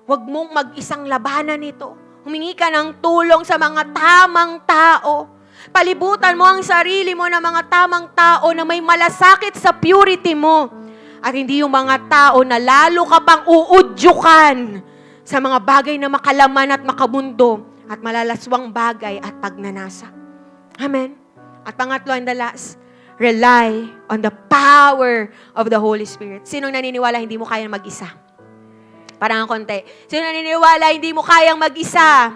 [SPEAKER 5] Huwag mong mag-isang labanan ito. Humingi ka ng tulong sa mga tamang tao. Palibutan mo ang sarili mo ng mga tamang tao na may malasakit sa purity mo. At hindi yung mga tao na lalo ka pang uudyukan sa mga bagay na makalaman at makamundo at malalaswang bagay at pagnanasa. Amen? At pangatlo and the last, rely on the power of the Holy Spirit. Sinong naniniwala hindi mo kayang mag-isa? Parang konti. Sino naniniwala hindi mo kayang mag-isa?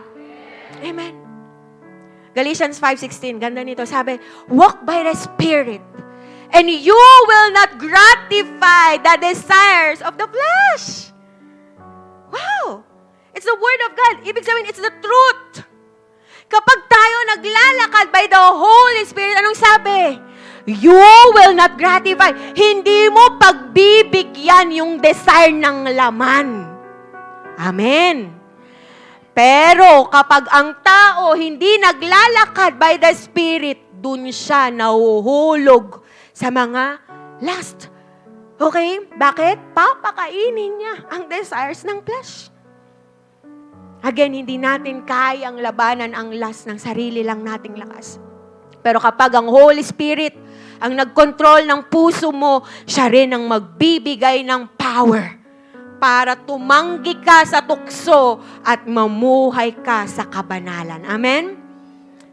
[SPEAKER 5] Amen. Galatians 5:16, ganda nito. Sabi, walk by the Spirit and you will not gratify the desires of the flesh. Wow! It's the word of God. Ibig sabihin, it's the truth. Kapag tayo naglalakad by the Holy Spirit, anong sabi? You will not gratify. Hindi mo pagbibigyan yung desire ng laman. Amen. Pero kapag ang tao hindi naglalakad by the Spirit, dun siya nahuhulog sa mga lust. Okay? Bakit? Papakainin niya ang desires ng flesh. Again, hindi natin kayang labanan ang lust ng sarili lang nating lakas. Pero kapag ang Holy Spirit ang nagkontrol ng puso mo, siya rin ang magbibigay ng power para tumanggi ka sa tukso at mamuhay ka sa kabanalan. Amen?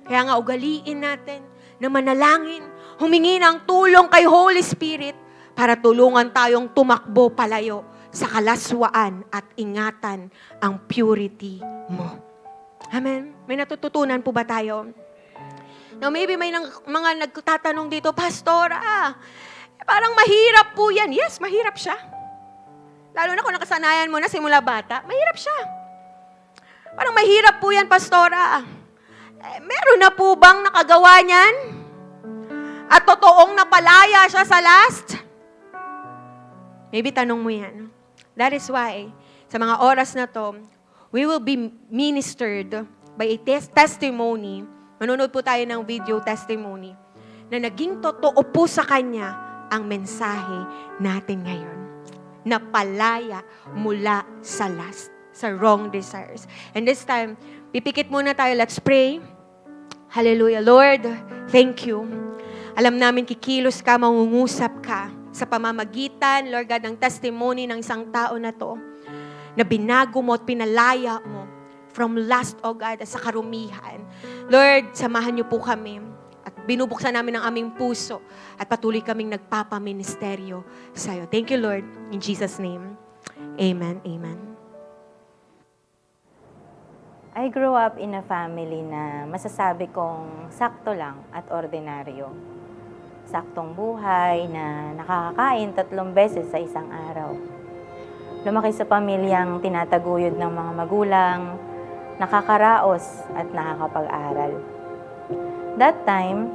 [SPEAKER 5] Kaya nga ugaliin natin na manalangin, humingi ng tulong kay Holy Spirit para tulungan tayong tumakbo palayo sa kalaswaan at ingatan ang purity mo. Amen? May natututunan po ba tayo? Now, maybe may mga nagtatanong dito, Pastora, parang mahirap po yan. Yes, mahirap siya. Lalo na kung nakasanayan mo na simula bata, mahirap siya. Parang mahirap po yan, Pastora. Meron na po bang nakagawa niyan? At totoong napalaya siya sa last? Maybe tanong mo yan. That is why, sa mga oras na to, we will be ministered by a testimony. Manonood po tayo ng video testimony na naging totoo po sa kanya ang mensahe natin ngayon. Napalaya mula sa lust, sa wrong desires. And this time, pipikit muna tayo. Let's pray. Hallelujah. Lord, thank you. Alam namin kikilos ka, mangungusap ka sa pamamagitan, Lord God, ng testimony ng isang tao na to, na binago mo at pinalaya mo from lust, O God, sa karumihan. Lord, samahan niyo po kami at binubuksan namin ang aming puso at patuloy kaming nagpapaministeryo sa iyo. Thank you, Lord. In Jesus' name, amen, amen.
[SPEAKER 6] I grew up in a family na masasabi kong sakto lang at ordinaryo. Saktong buhay na nakakakain 3 beses sa isang araw. Lumaki sa pamilyang tinataguyod ng mga magulang, nakakaraos at nakakapag-aral. That time,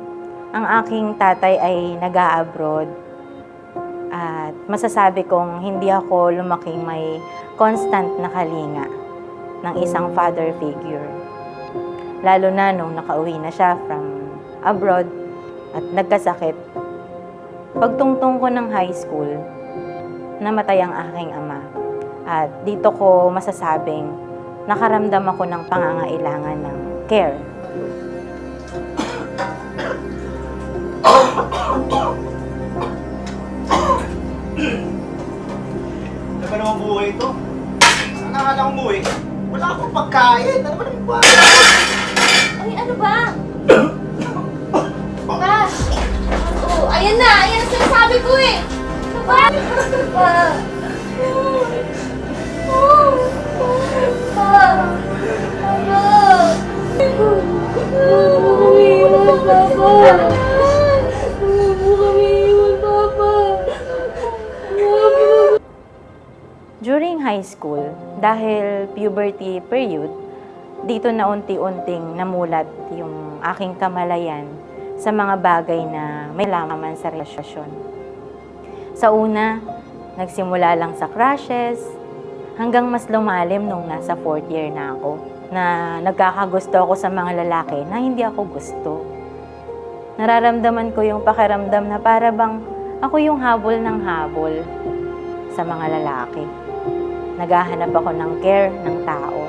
[SPEAKER 6] ang aking tatay ay nag-a-abroad at masasabi kong hindi ako lumaking may constant na kalinga ng isang father figure. Lalo na nung nakauwi na siya from abroad at nagkasakit. Pagtungtong ko ng high school, namatay ang aking ama. At dito ko masasabing nakaramdam ako ng pangangailangan ng care.
[SPEAKER 7] Ano ba naman buhay ito? Saan nakakala kong buhay? Wala akong pagkain. Ano ba naman buhay?
[SPEAKER 1] Ay, ano ba? Pa! Oh, ayan na! Ayan ang sinasabi ko eh! Ano ba? Pa! Pa!
[SPEAKER 6] During high school, dahil puberty period, dito na unti-unting namulat yung aking kamalayan sa mga bagay na may laman sa relasyon. Sa una, nagsimula lang sa crushes, hanggang mas lumalim nung nasa 4th year na ako, na nagkakagusto ako sa mga lalaki na hindi ako gusto. Nararamdaman ko yung pakiramdam na para bang ako yung habol ng habol sa mga lalaki. Naghahanap ako ng care ng tao.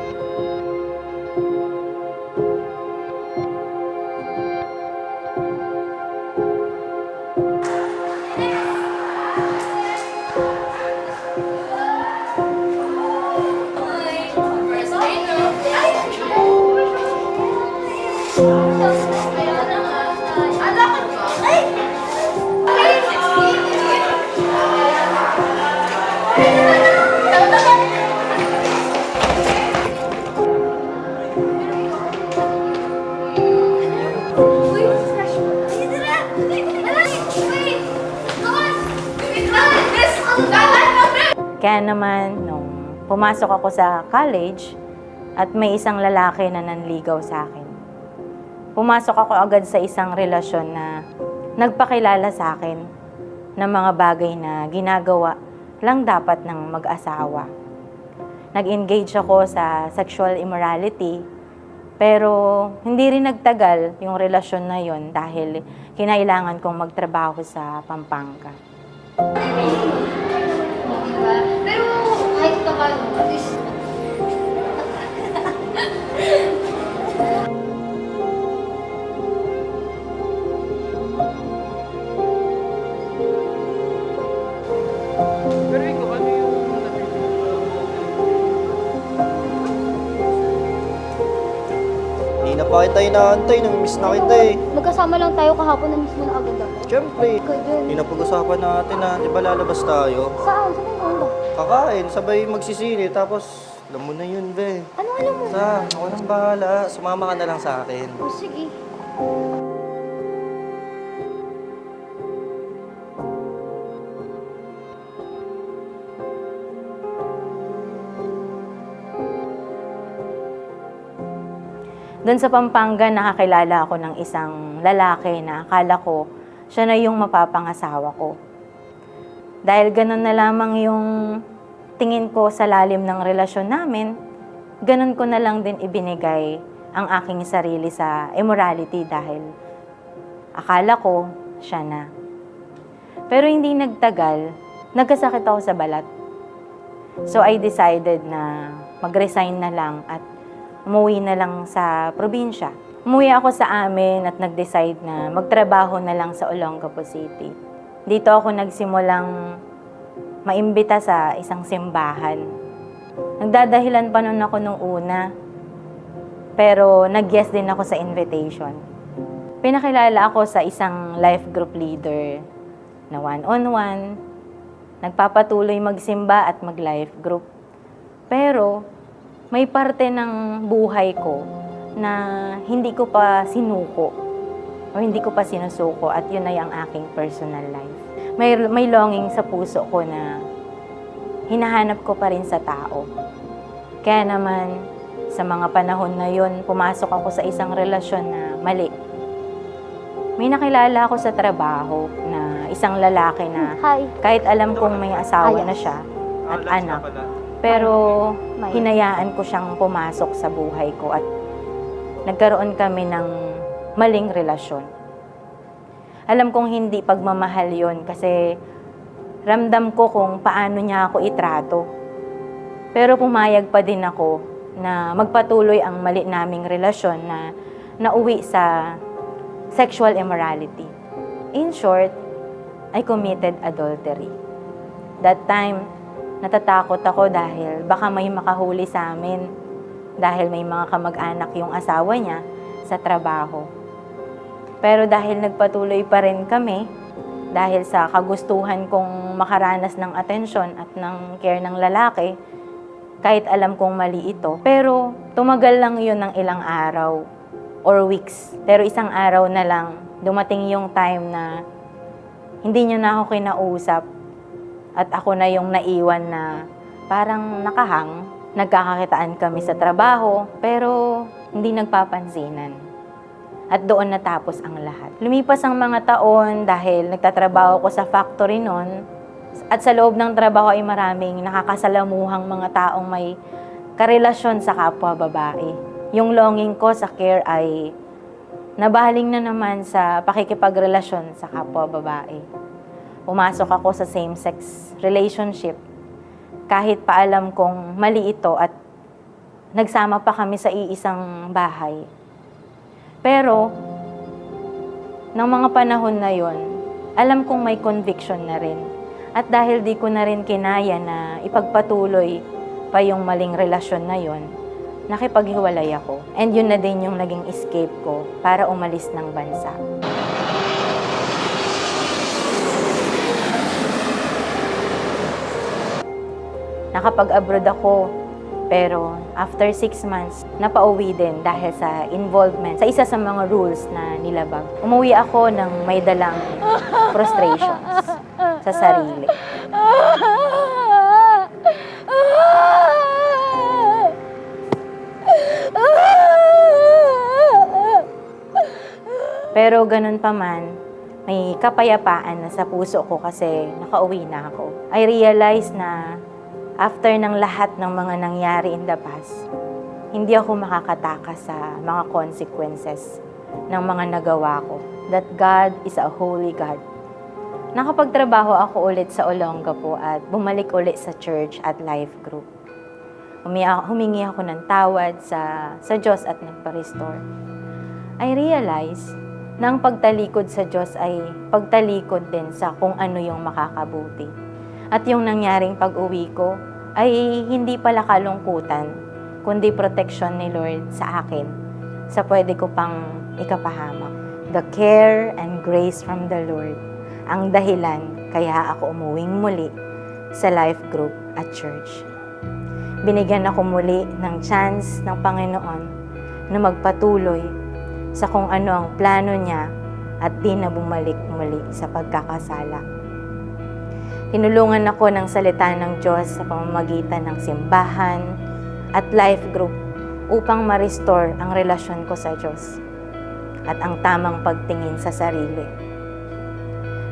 [SPEAKER 6] Kaya naman, nung pumasok ako sa college at may isang lalaki na nanligaw sa akin, pumasok ako agad sa isang relasyon na nagpakilala sa akin ng mga bagay na ginagawa lang dapat ng mag-asawa. Nag-engage ako sa sexual immorality, pero hindi rin nagtagal yung relasyon na yon dahil kinailangan kong magtrabaho sa Pampanga.
[SPEAKER 1] Diba? Pero kahit pa paano, at least...
[SPEAKER 7] Hindi na pa kita inaantay, namimiss na kita eh.
[SPEAKER 8] Magkasama lang tayo kahapon na mismo na agad ako.
[SPEAKER 7] Siyempre,
[SPEAKER 8] Ikaw din.
[SPEAKER 7] hindi na pag-usapan natin na, di ba lalabas tayo?
[SPEAKER 8] Saan? Saan tayo ba?
[SPEAKER 7] Kakain, sabay magsisili, tapos alam mo na yun, be.
[SPEAKER 8] Ano alam mo?
[SPEAKER 7] Ako nang bahala, sumama ka na lang sa akin.
[SPEAKER 8] Oh, sige.
[SPEAKER 6] Doon sa Pampanga, nakakilala ako ng isang lalaki na akala ko siya na yung mapapangasawa ko. Dahil ganun na lamang yung tingin ko sa lalim ng relasyon namin, ganun ko na lang din ibinigay ang aking sarili sa immorality dahil akala ko siya na. Pero hindi nagtagal, nagkasakit ako sa balat. So I decided na mag-resign na lang at umuwi na lang sa probinsya. Umuwi ako sa amin at nag-decide na magtrabaho na lang sa Olongapo City. Dito ako nagsimulang maimbita sa isang simbahan. Nagdadahilan pa nun ako nung una, pero nag-yes din ako sa invitation. Pinakilala ako sa isang life group leader na one-on-one, nagpapatuloy magsimba at mag-life group. Pero may parte ng buhay ko na hindi ko pa sinuko o hindi ko pa sinusuko at yun ay ang aking personal life. May longing sa puso ko na hinahanap ko pa rin sa tao. Kaya naman, sa mga panahon na yun, pumasok ako sa isang relasyon na mali. May nakilala ako sa trabaho na isang lalaki na
[SPEAKER 8] Hi.
[SPEAKER 6] kahit alam kong may asawa na siya at anak, pero hinayaan ko siyang pumasok sa buhay ko at nagkaroon kami ng maling relasyon. Alam kong hindi pagmamahal yon kasi ramdam ko kung paano niya ako itrato. Pero pumayag pa din ako na magpatuloy ang mali naming relasyon na nauwi sa sexual immorality. In short, I committed adultery. That time, natatakot ako dahil baka may makahuli sa amin dahil may mga kamag-anak yung asawa niya sa trabaho. Pero dahil nagpatuloy pa rin kami, dahil sa kagustuhan kong makaranas ng atensyon at ng care ng lalaki, kahit alam kong mali ito, pero tumagal lang yun ng ilang araw or weeks. Pero isang araw na lang, dumating yung time na hindi niya na ako kinausap at ako na yung naiwan na parang nakahang. Nagkakakitaan kami sa trabaho, pero hindi nagpapansinan. At doon natapos ang lahat. Lumipas ang mga taon dahil nagtatrabaho ko sa factory noon. At sa loob ng trabaho ay maraming nakakasalamuhang mga taong may karelasyon sa kapwa babae. Yung longing ko sa care ay nabaling na naman sa pakikipagrelasyon sa kapwa babae. Pumasok ako sa same-sex relationship kahit pa alam kong mali ito at nagsama pa kami sa iisang bahay. Pero, ng mga panahon na yon, alam kong may conviction na rin. At dahil di ko na rin kinaya na ipagpatuloy pa yung maling relasyon na yon, nakipaghiwalay ako. And yun na din yung naging escape ko para umalis ng bansa. Nakapag-abroad ako, pero after 6 months, napauwi din dahil sa involvement sa isa sa mga rules na nilabag. Umuwi ako ng may dalang frustrations sa sarili. Pero ganun pa man, may kapayapaan na sa puso ko kasi nakauwi na ako. I realized na after ng lahat ng mga nangyari in the past, hindi ako makakatakas sa mga consequences ng mga nagawa ko. That God is a holy God. Nakapagtrabaho ako ulit sa Olongapo at bumalik ulit sa church at life group. Humingi ako ng tawad sa Diyos at nagpa-restore. I realize na ang pagtalikod sa Diyos ay pagtalikod din sa kung ano yung makakabuti. At yung nangyaring pag-uwi ko ay hindi pala kalungkutan, kundi protection ni Lord sa akin, sa pwede ko pang ikapahamak. The care and grace from the Lord ang dahilan kaya ako umuwing muli sa life group at church. Binigyan ako muli ng chance ng Panginoon na magpatuloy sa kung ano ang plano niya at di na bumalik muli sa pagkakasala. Tinulungan ako ng salita ng Diyos sa pamamagitan ng simbahan at life group upang ma-restore ang relasyon ko sa Diyos at ang tamang pagtingin sa sarili.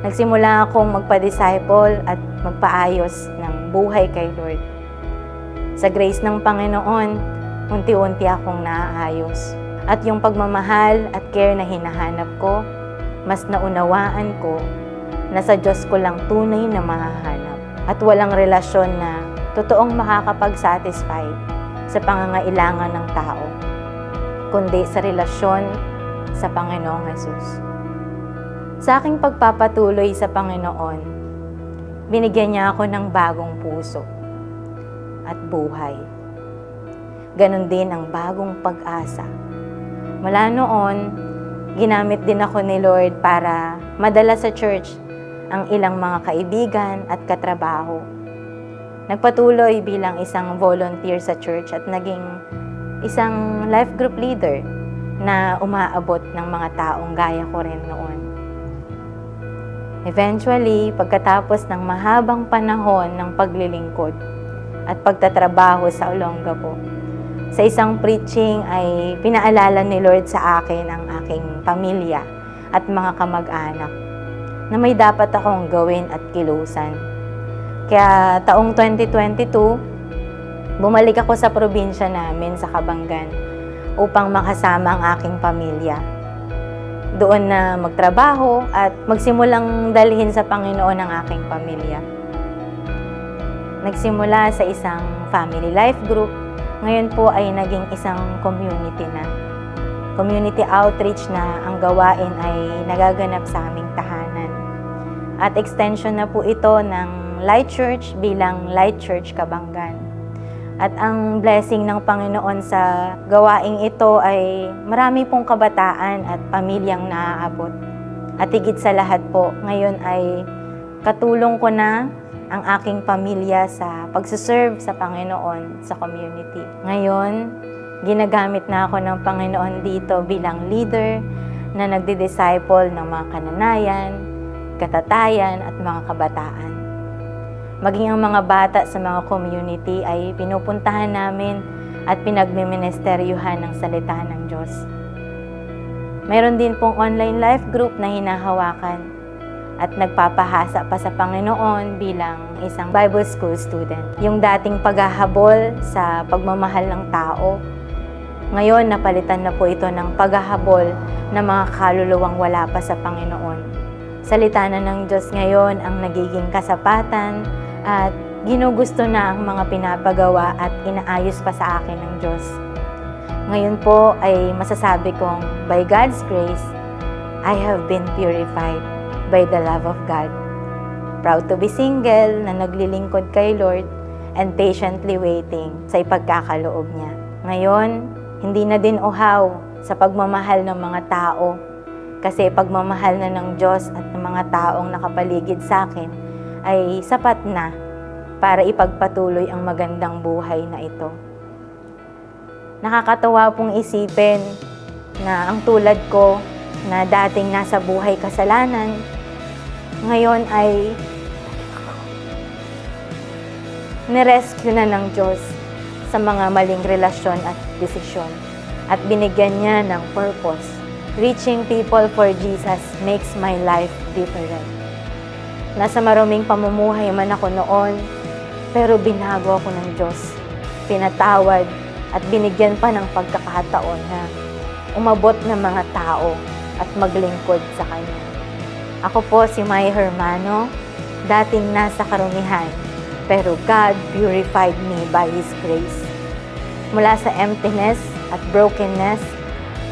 [SPEAKER 6] Nagsimula akong magpa-disciple at magpaayos ng buhay kay Lord. Sa grace ng Panginoon, unti-unti akong naaayos. At yung pagmamahal at care na hinahanap ko, mas naunawaan ko na sa Diyos ko lang tunay na mahahanap. At walang relasyon na totoong makakapag-satisfy sa pangangailangan ng tao, kundi sa relasyon sa Panginoong Hesus. Sa aking pagpapatuloy sa Panginoon, binigyan niya ako ng bagong puso at buhay. Ganon din ang bagong pag-asa. Mula noon, ginamit din ako ni Lord para madala sa church ang ilang mga kaibigan at katrabaho. Nagpatuloy bilang isang volunteer sa church at naging isang life group leader na umaabot ng mga taong gaya ko rin noon. Eventually, pagkatapos ng mahabang panahon ng paglilingkod at pagtatrabaho sa Olongapo, sa isang preaching ay pinaalala ni Lord sa akin ang aking pamilya at mga kamag-anak na may dapat akong gawin at kilusan. Kaya taong 2022, bumalik ako sa probinsya namin sa Kabanggan upang makasama ang aking pamilya. Doon na magtrabaho at magsimulang dalhin sa Panginoon ang aking pamilya. Nagsimula sa isang family life group, ngayon po ay naging isang community na. Community outreach na ang gawain ay nagaganap sa aming tahanan. At extension na po ito ng Light Church bilang Light Church Kabanggan. At ang blessing ng Panginoon sa gawaing ito ay marami pong kabataan at pamilyang naaabot. At higit sa lahat po, ngayon ay katulong ko na ang aking pamilya sa pagsuserve sa Panginoon sa community. Ngayon, ginagamit na ako ng Panginoon dito bilang leader na nagdi-disciple ng mga kananayan, katatayan at mga kabataan. Maging ang mga bata sa mga community ay pinupuntahan namin at pinagmiministeryuhan ng salita ng Diyos. Mayroon din pong online life group na hinahawakan at nagpapahasa pa sa Panginoon bilang isang Bible School student. Yung dating paghahabol sa pagmamahal ng tao, ngayon napalitan na po ito ng paghahabol ng mga kaluluwang wala pa sa Panginoon. Salita na ng Diyos ngayon ang nagiging kasapatan at ginugusto na ang mga pinapagawa at inaayos pa sa akin ng Diyos. Ngayon po ay masasabi kong, by God's grace, I have been purified by the love of God. Proud to be single na naglilingkod kay Lord and patiently waiting sa ipagkakaloob niya. Ngayon, hindi na din uhaw sa pagmamahal ng mga tao kasi pagmamahal na ng Diyos at ng mga taong nakapaligid sa akin ay sapat na para ipagpatuloy ang magandang buhay na ito. Nakakatawa pong isipin na ang tulad ko na dating nasa buhay kasalanan, ngayon ay nirescue na ng Diyos sa mga maling relasyon at desisyon at binigyan niya ng purpose Reaching people for Jesus makes my life different. Nasa maruming pamumuhay man ako noon, pero binago ako ng Diyos. Pinatawad at binigyan pa ng pagkakataon na umabot ng mga tao at maglingkod sa Kanya. Ako po si May Hermano, dating nasa karumihan, pero God purified me by His grace. Mula sa emptiness at brokenness,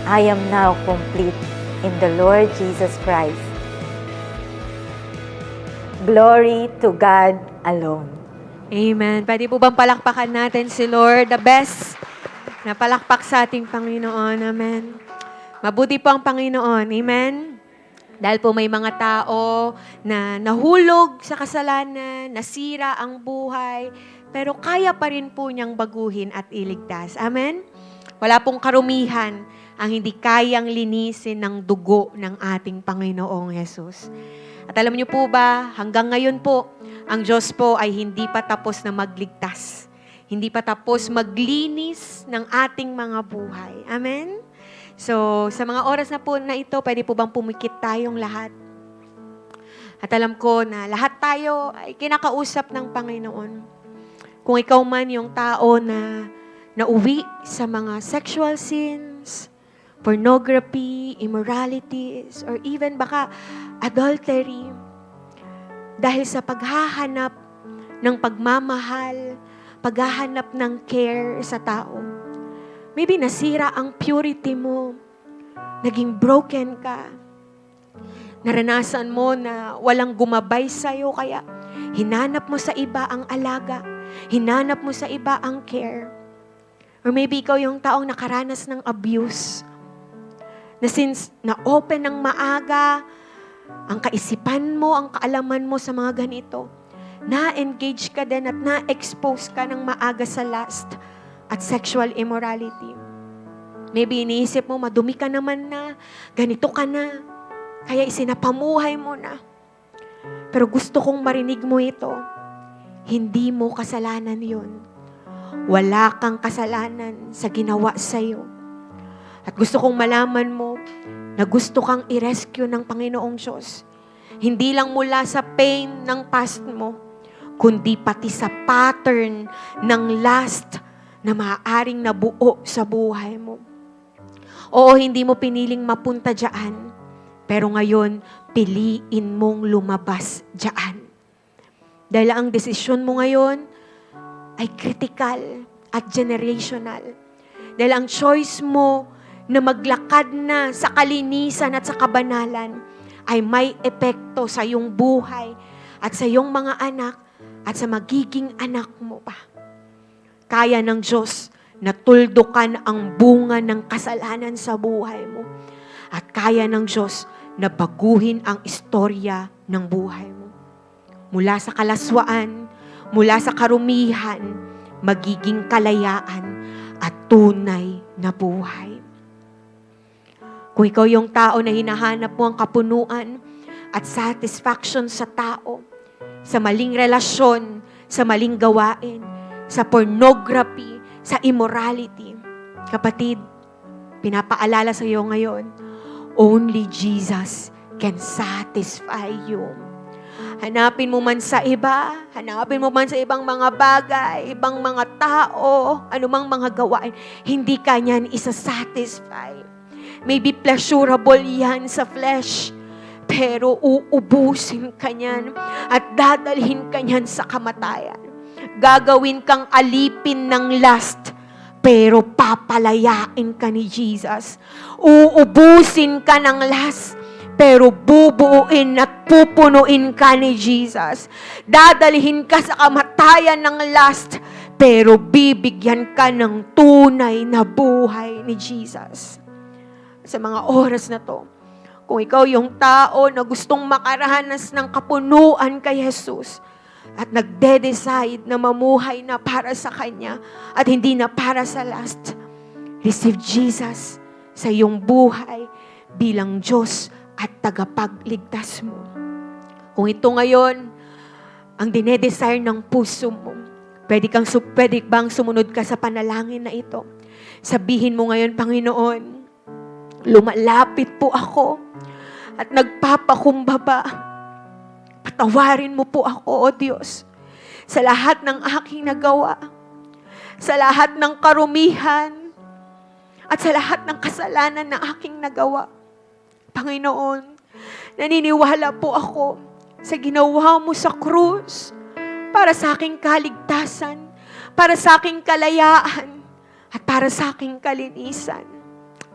[SPEAKER 6] I am now complete in the Lord Jesus Christ. Glory to God alone.
[SPEAKER 5] Amen. Pwede po bang palakpakan natin si Lord, the best na palakpak sa ating Panginoon. Amen. Mabuti po ang Panginoon. Amen. Dahil po may mga tao na nahulog sa kasalanan, nasira ang buhay, pero kaya pa rin po niyang baguhin at iligtas. Amen? Wala pong karumihan ang hindi kayang linisin ng dugo ng ating Panginoong Yesus. At alam niyo po ba, hanggang ngayon po, ang Diyos po ay hindi pa tapos na magligtas. Hindi pa tapos maglinis ng ating mga buhay. Amen? So, sa mga oras na po na ito, pwede po bang pumikit tayong lahat? At alam ko na lahat tayo ay kinakausap ng Panginoon. Kung ikaw man yung tao na nauwi sa mga sexual sins, pornography, immoralities, or even baka adultery, dahil sa paghahanap ng pagmamahal, paghahanap ng care sa tao, maybe nasira ang purity mo, naging broken ka, naranasan mo na walang gumabay sa'yo, kaya hinanap mo sa iba ang alaga, hinanap mo sa iba ang care. Or maybe ikaw yung taong nakaranas ng abuse, na since na-open ng maaga, ang kaisipan mo, ang kaalaman mo sa mga ganito, na-engage ka din at na-expose ka ng maaga sa lust at sexual immorality. Maybe iniisip mo, madumi ka naman na, ganito ka na, kaya isinapamuhay mo na. Pero gusto kong marinig mo ito, hindi mo kasalanan yun. Wala kang kasalanan sa ginawa sa'yo. At gusto kong malaman mo na gusto kang i-rescue ng Panginoong Diyos. Hindi lang mula sa pain ng past mo, kundi pati sa pattern ng lust na maaaring nabuo sa buhay mo. Oo, hindi mo piniling mapunta dyan, pero ngayon, piliin mong lumabas dyan. Dahil ang desisyon mo ngayon ay critical at generational. Dahil ang choice mo na maglakad na sa kalinisan at sa kabanalan ay may epekto sa iyong buhay at sa iyong mga anak at sa magiging anak mo pa. Kaya ng Diyos na tuldukan ang bunga ng kasalanan sa buhay mo. At kaya ng Diyos na baguhin ang istorya ng buhay mo. Mula sa kalaswaan, mula sa karumihan, magiging kalayaan at tunay na buhay. Kung ikaw yung tao na hinahanap mo ang kapunuan at satisfaction sa tao, sa maling relasyon, sa maling gawain, sa pornography, sa immorality, kapatid, pinapaalala sa iyo ngayon, only Jesus can satisfy you. Hanapin mo man sa iba, hanapin mo man sa ibang mga bagay, ibang mga tao, anumang mga gawain, hindi ka niyan isa-satisfy. Maybe pleasurable yan sa flesh, pero uubusin ka niyan at dadalhin ka niyan sa kamatayan. Gagawin kang alipin ng lust, pero papalayain ka ni Jesus. Uubusin ka ng lust, pero bubuuin at pupunuin ka ni Jesus. Dadalhin ka sa kamatayan ng lust, pero bibigyan ka ng tunay na buhay ni Jesus. Sa mga oras na to, kung ikaw yung tao na gustong makaranas ng kapunuan kay Jesus at nagde-decide na mamuhay na para sa Kanya at hindi na para sa lust, receive Jesus sa iyong buhay bilang Diyos at tagapagligtas mo. Kung ito ngayon ang dinedesire ng puso mo, pwede bang sumunod ka sa panalangin na ito? Sabihin mo ngayon, Panginoon, lumalapit po ako at nagpapakumbaba. Patawarin mo po ako, O Diyos, sa lahat ng aking nagawa, sa lahat ng karumihan, at sa lahat ng kasalanan na aking nagawa. Panginoon, naniniwala po ako sa ginawa mo sa krus para sa aking kaligtasan, para sa aking kalayaan, at para sa aking kalinisan.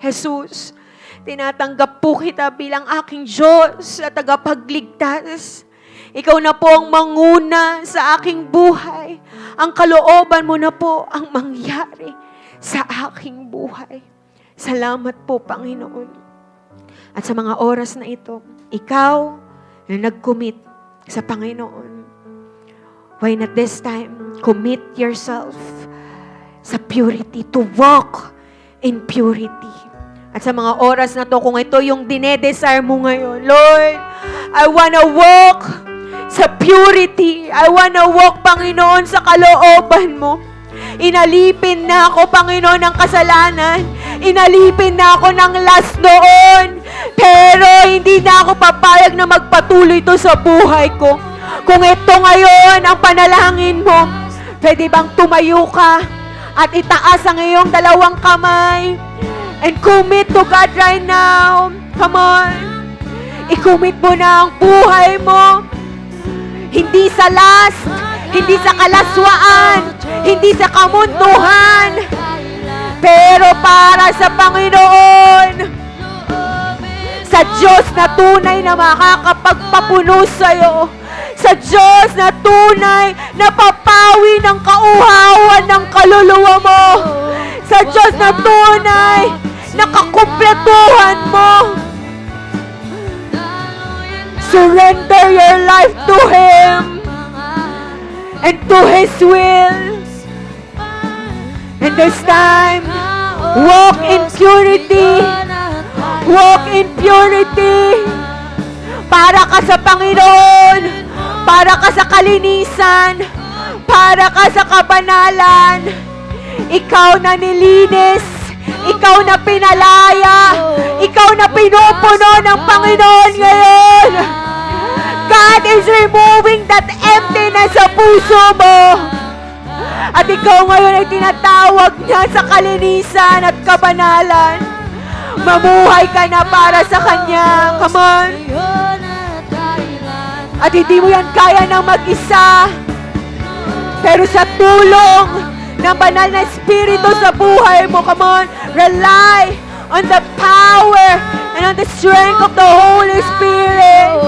[SPEAKER 5] Jesus, tinatanggap po kita bilang aking Diyos at tagapagligtas. Ikaw na po ang manguna sa aking buhay. Ang kalooban mo na po ang mangyari sa aking buhay. Salamat po, Panginoon. At sa mga oras na ito, ikaw na nag-commit sa Panginoon. Why not this time, commit yourself sa purity, to walk in purity. At sa mga oras na to, kung ito yung dinedesire mo ngayon, Lord, I wanna walk sa purity. I wanna walk, Panginoon, sa kalooban mo. Inalipin na ako, Panginoon, ng kasalanan. Inalipin na ako ng last noon. Pero hindi na ako papayag na magpatuloy ito sa buhay ko. Kung ito ngayon ang panalangin mo, pwede bang tumayo ka at itaas ang iyong dalawang kamay and commit to God right now? Come on. I-commit mo na ang buhay mo. Hindi sa last, hindi sa kalaswaan, hindi sa kamunduhan, pero para sa Panginoon, sa Diyos na tunay na makakapagpapuno sa'yo, sa Diyos na tunay na papawi ng kauhawan ng kaluluwa mo, sa Diyos na tunay na kakumpletuhan mo. Surrender your life to Him and to His will. And this time, walk in purity. Walk in purity. Para ka sa Panginoon. Para ka sa kalinisan. Para ka sa kabanalan. Ikaw na nilinis. Ikaw na pinalaya. Ikaw na pinupuno ng Panginoon ngayon. God is removing that emptiness sa puso mo. At ikaw ngayon ay tinatawag niya sa kalinisan at kabanalan. Mamuhay ka na para sa Kanya. Come on. At hindi mo yan kaya ng mag-isa. Pero sa tulong ng banal na Espiritu sa buhay mo, come on, rely on the power and on the strength of the Holy Spirit.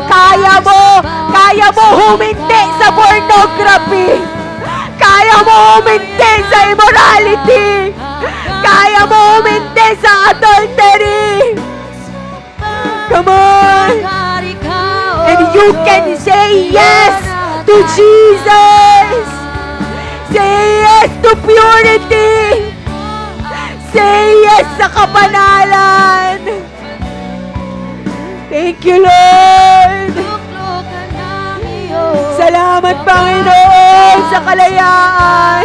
[SPEAKER 5] Kaya mo huminti sa pornography. Kaya mo huminti sa immorality. Kaya mo huminti sa adultery. Come on. And you can say yes to Jesus. Say yes to purity. Say yes sa kabanalan. Thank you, Lord. Salamat, Panginoon, sa kalayaan.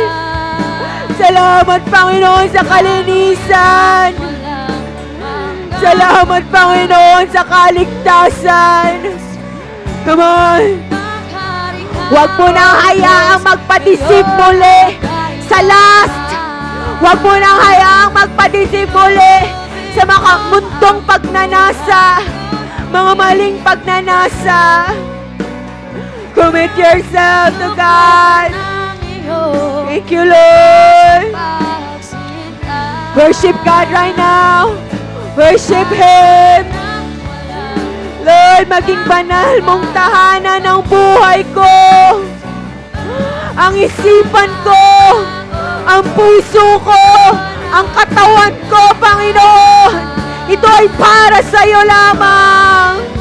[SPEAKER 5] Salamat, Panginoon, sa kalinisan. Salamat, Panginoon, sa kaligtasan. Come on. Huwag mo nang hayaang magpadisip muli sa last. Huwag mo nang hayaang magpadisip muli sa mga mundong pagnanasa, mga maling pagnanasa. Commit yourself to God. Thank you, Lord. Worship God right now. Worship Him. Lord, maging banal mong tahanan ng buhay ko. Ang isipan ko, ang puso ko, ang katawan ko, Panginoon. Ito ay para sa iyo lamang.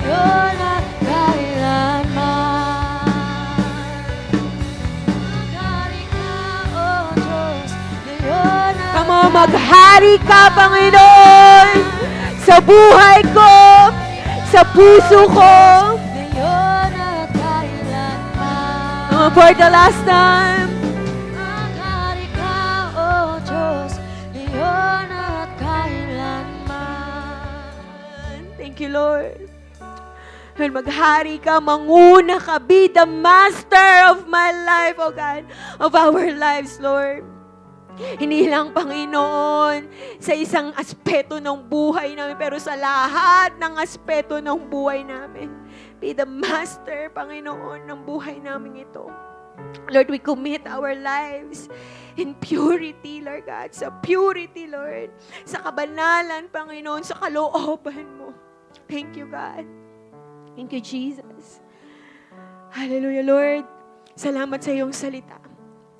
[SPEAKER 2] You're
[SPEAKER 5] Maghari ka, Panginoon, sa buhay ko, sa puso ko.
[SPEAKER 2] Ngayon at kailanman.
[SPEAKER 5] For the last time.
[SPEAKER 2] Maghari ka, O Diyos, ngayon at kailanman.
[SPEAKER 5] Thank you, Lord. Lord, maghari ka, manguna ka, be the master of my life, oh God, of our lives, Lord. Hindi lang, Panginoon, sa isang aspeto ng buhay namin, pero sa lahat ng aspeto ng buhay namin. Be the master, Panginoon, ng buhay namin ito. Lord, we commit our lives in purity, Lord God. Sa purity, Lord. Sa kabanalan, Panginoon, sa kalooban mo. Thank you, God. Thank you, Jesus. Hallelujah, Lord. Salamat sa iyong salita.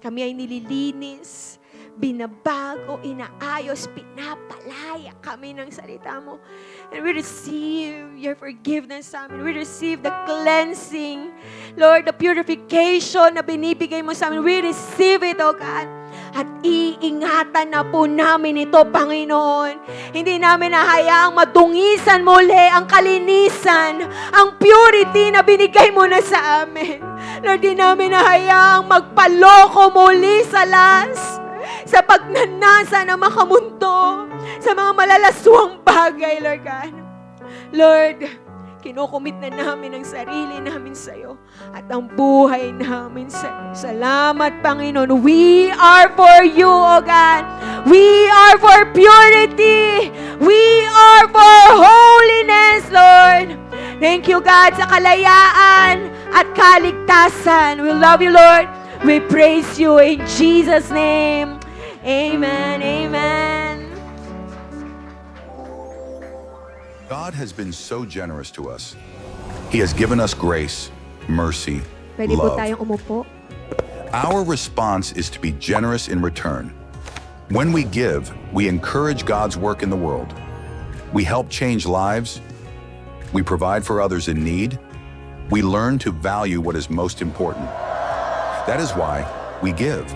[SPEAKER 5] Kami ay nililinis, binabago, inaayos, pinapalaya kami ng salita mo. And we receive your forgiveness sa amin. We receive the cleansing, Lord, the purification na binibigay mo sa amin. We receive it, oh God. At iingatan na po namin ito, Panginoon. Hindi namin nahayaang madungisan muli ang kalinisan, ang purity na binigay mo na sa amin. Lord, di namin nahayaang magpaloko muli sa sa pagnanasa ng makamundo, sa mga malalaswang bagay, Lord God. Lord, kinukumit na namin ang sarili namin sa iyo at ang buhay namin sa iyo. Salamat, Panginoon. We are for you, O God. We are for purity. We are for holiness, Lord. Thank you, God, sa kalayaan at kaligtasan. We love you, Lord. We praise you in Jesus' name. Amen. Amen.
[SPEAKER 9] God has been so generous to us. He has given us grace, mercy,
[SPEAKER 5] Pwede po
[SPEAKER 9] love.
[SPEAKER 5] tayong umupo.
[SPEAKER 9] Our response is to be generous in return. When we give, we encourage God's work in the world. We help change lives. We provide for others in need. We learn to value what is most important. That is why we give.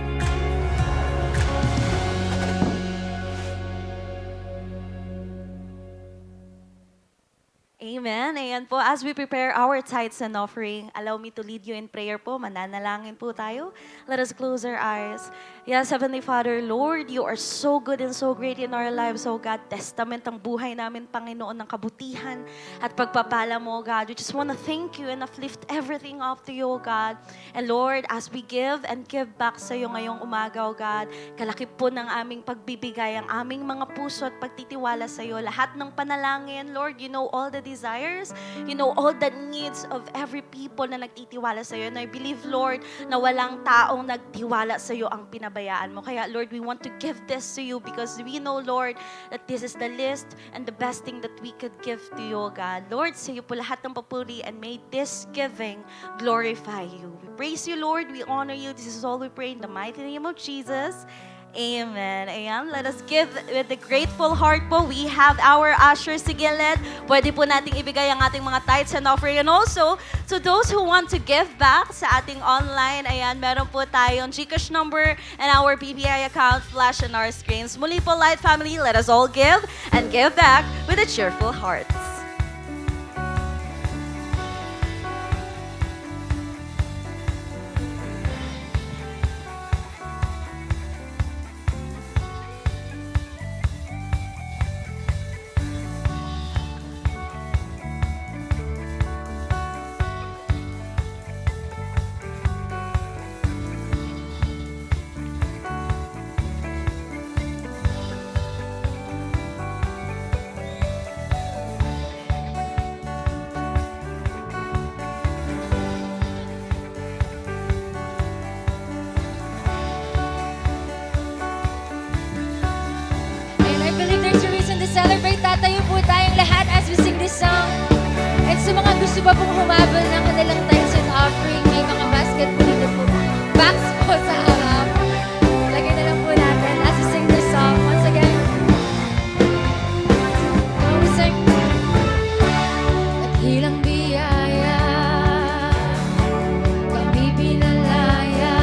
[SPEAKER 3] Amen. Ayan po, as we prepare our tithes and offering, allow me to lead you in prayer po. Mananalangin po tayo. Let us close our eyes. Yes, Heavenly Father, Lord, you are so good and so great in our lives, oh God. Testament ang buhay namin, Panginoon, ng kabutihan at pagpapala mo, God. We just want to thank you and uplift everything up to you, oh God. And Lord, as we give and give back sa iyo ngayong umaga, oh God, kalaki po ng aming pagbibigay, ang aming mga puso at pagtitiwala sa iyo. Lahat ng panalangin, Lord, you know all the desires, you know all the needs of every people na nagtitiwala sa iyo. And I believe, Lord, na walang taong nagtiwala sa iyo ang pinabayaan mo. Kaya, Lord, we want to give this to you because we know, Lord, that this is the least and the best thing that we could give to you, O God. Lord, sa iyo po lahat ng papuri and may this giving glorify you. We praise you, Lord. We honor you. This is all we pray in the mighty name of Jesus. Amen. Ayan, let us give with a grateful heart po. We have our ushers sa gilid. Pwede po nating ibigay ang ating mga tithes and offering. And also, to those who want to give back sa ating online, ayan, meron po tayong GCash number and our BPI account flash on our screens. Muli po, Light Family, let us all give and give back with a cheerful heart.
[SPEAKER 1] And I believe there's a reason to celebrate. Tatayo po tayong lahat as we sing this song. And sa mga gusto pa pong humabol ng kanilang tithes and offering, may mga basket po dito po. Box po sa harap. Lagay na lang po natin as we sing this song. Once again. Come we sing. Dakilang biyaya, kami pinalaya,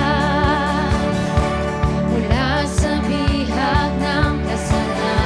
[SPEAKER 1] mula sa bihag ng kasalanan.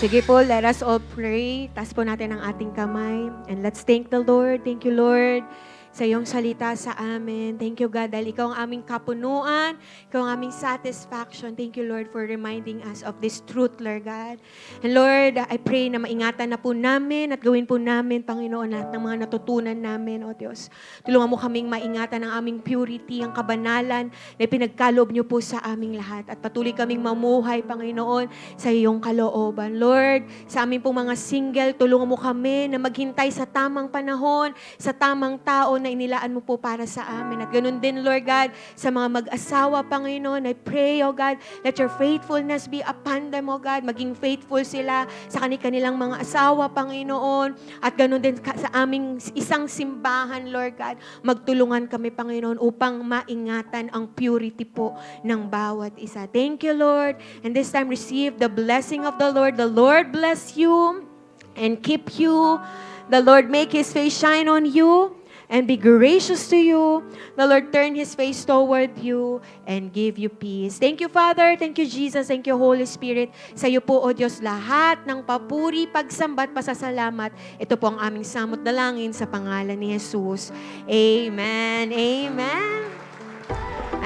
[SPEAKER 5] Sige po, let us all pray. Taas po natin ang ating kamay. And let's thank the Lord. Thank you, Lord, sa iyong salita sa amin. Thank you, God, dahil ikaw ang aming kapunuan, ikaw ang aming satisfaction. Thank you, Lord, for reminding us of this truth, Lord God. And Lord, I pray na maingatan na po namin at gawin po namin, Panginoon, lahat ng mga natutunan namin, O Diyos. Tulungan mo kaming maingatan ang aming purity, ang kabanalan na pinagkaloob niyo po sa aming lahat. At patuloy kaming mamuhay, Panginoon, sa iyong kalooban. Lord, sa aming pong mga single, tulungan mo kami na maghintay sa tamang panahon, sa tamang tao na inilaan mo po para sa amin. At ganun din, Lord God, sa mga mag-asawa, Panginoon, I pray, O God, let your faithfulness be upon them, O God. Maging faithful sila sa kanilang mga asawa, Panginoon. At ganun din sa aming isang simbahan, Lord God. Magtulungan kami, Panginoon, upang maingatan ang purity po ng bawat isa. Thank you, Lord. And this time, receive the blessing of the Lord. The Lord bless you and keep you. The Lord make His face shine on you and be gracious to you. The Lord turn His face toward you and give you peace. Thank you, Father. Thank you, Jesus. Thank you, Holy Spirit. Sa iyo po, O Diyos, lahat ng papuri, pagsambat, pasasalamat. Ito po ang aming samot dalangin sa pangalan ni Jesus. Amen. Amen.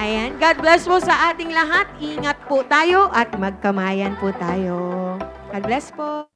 [SPEAKER 5] Ayan. God bless po sa ating lahat. Ingat po tayo at magkamayan po tayo. God bless po.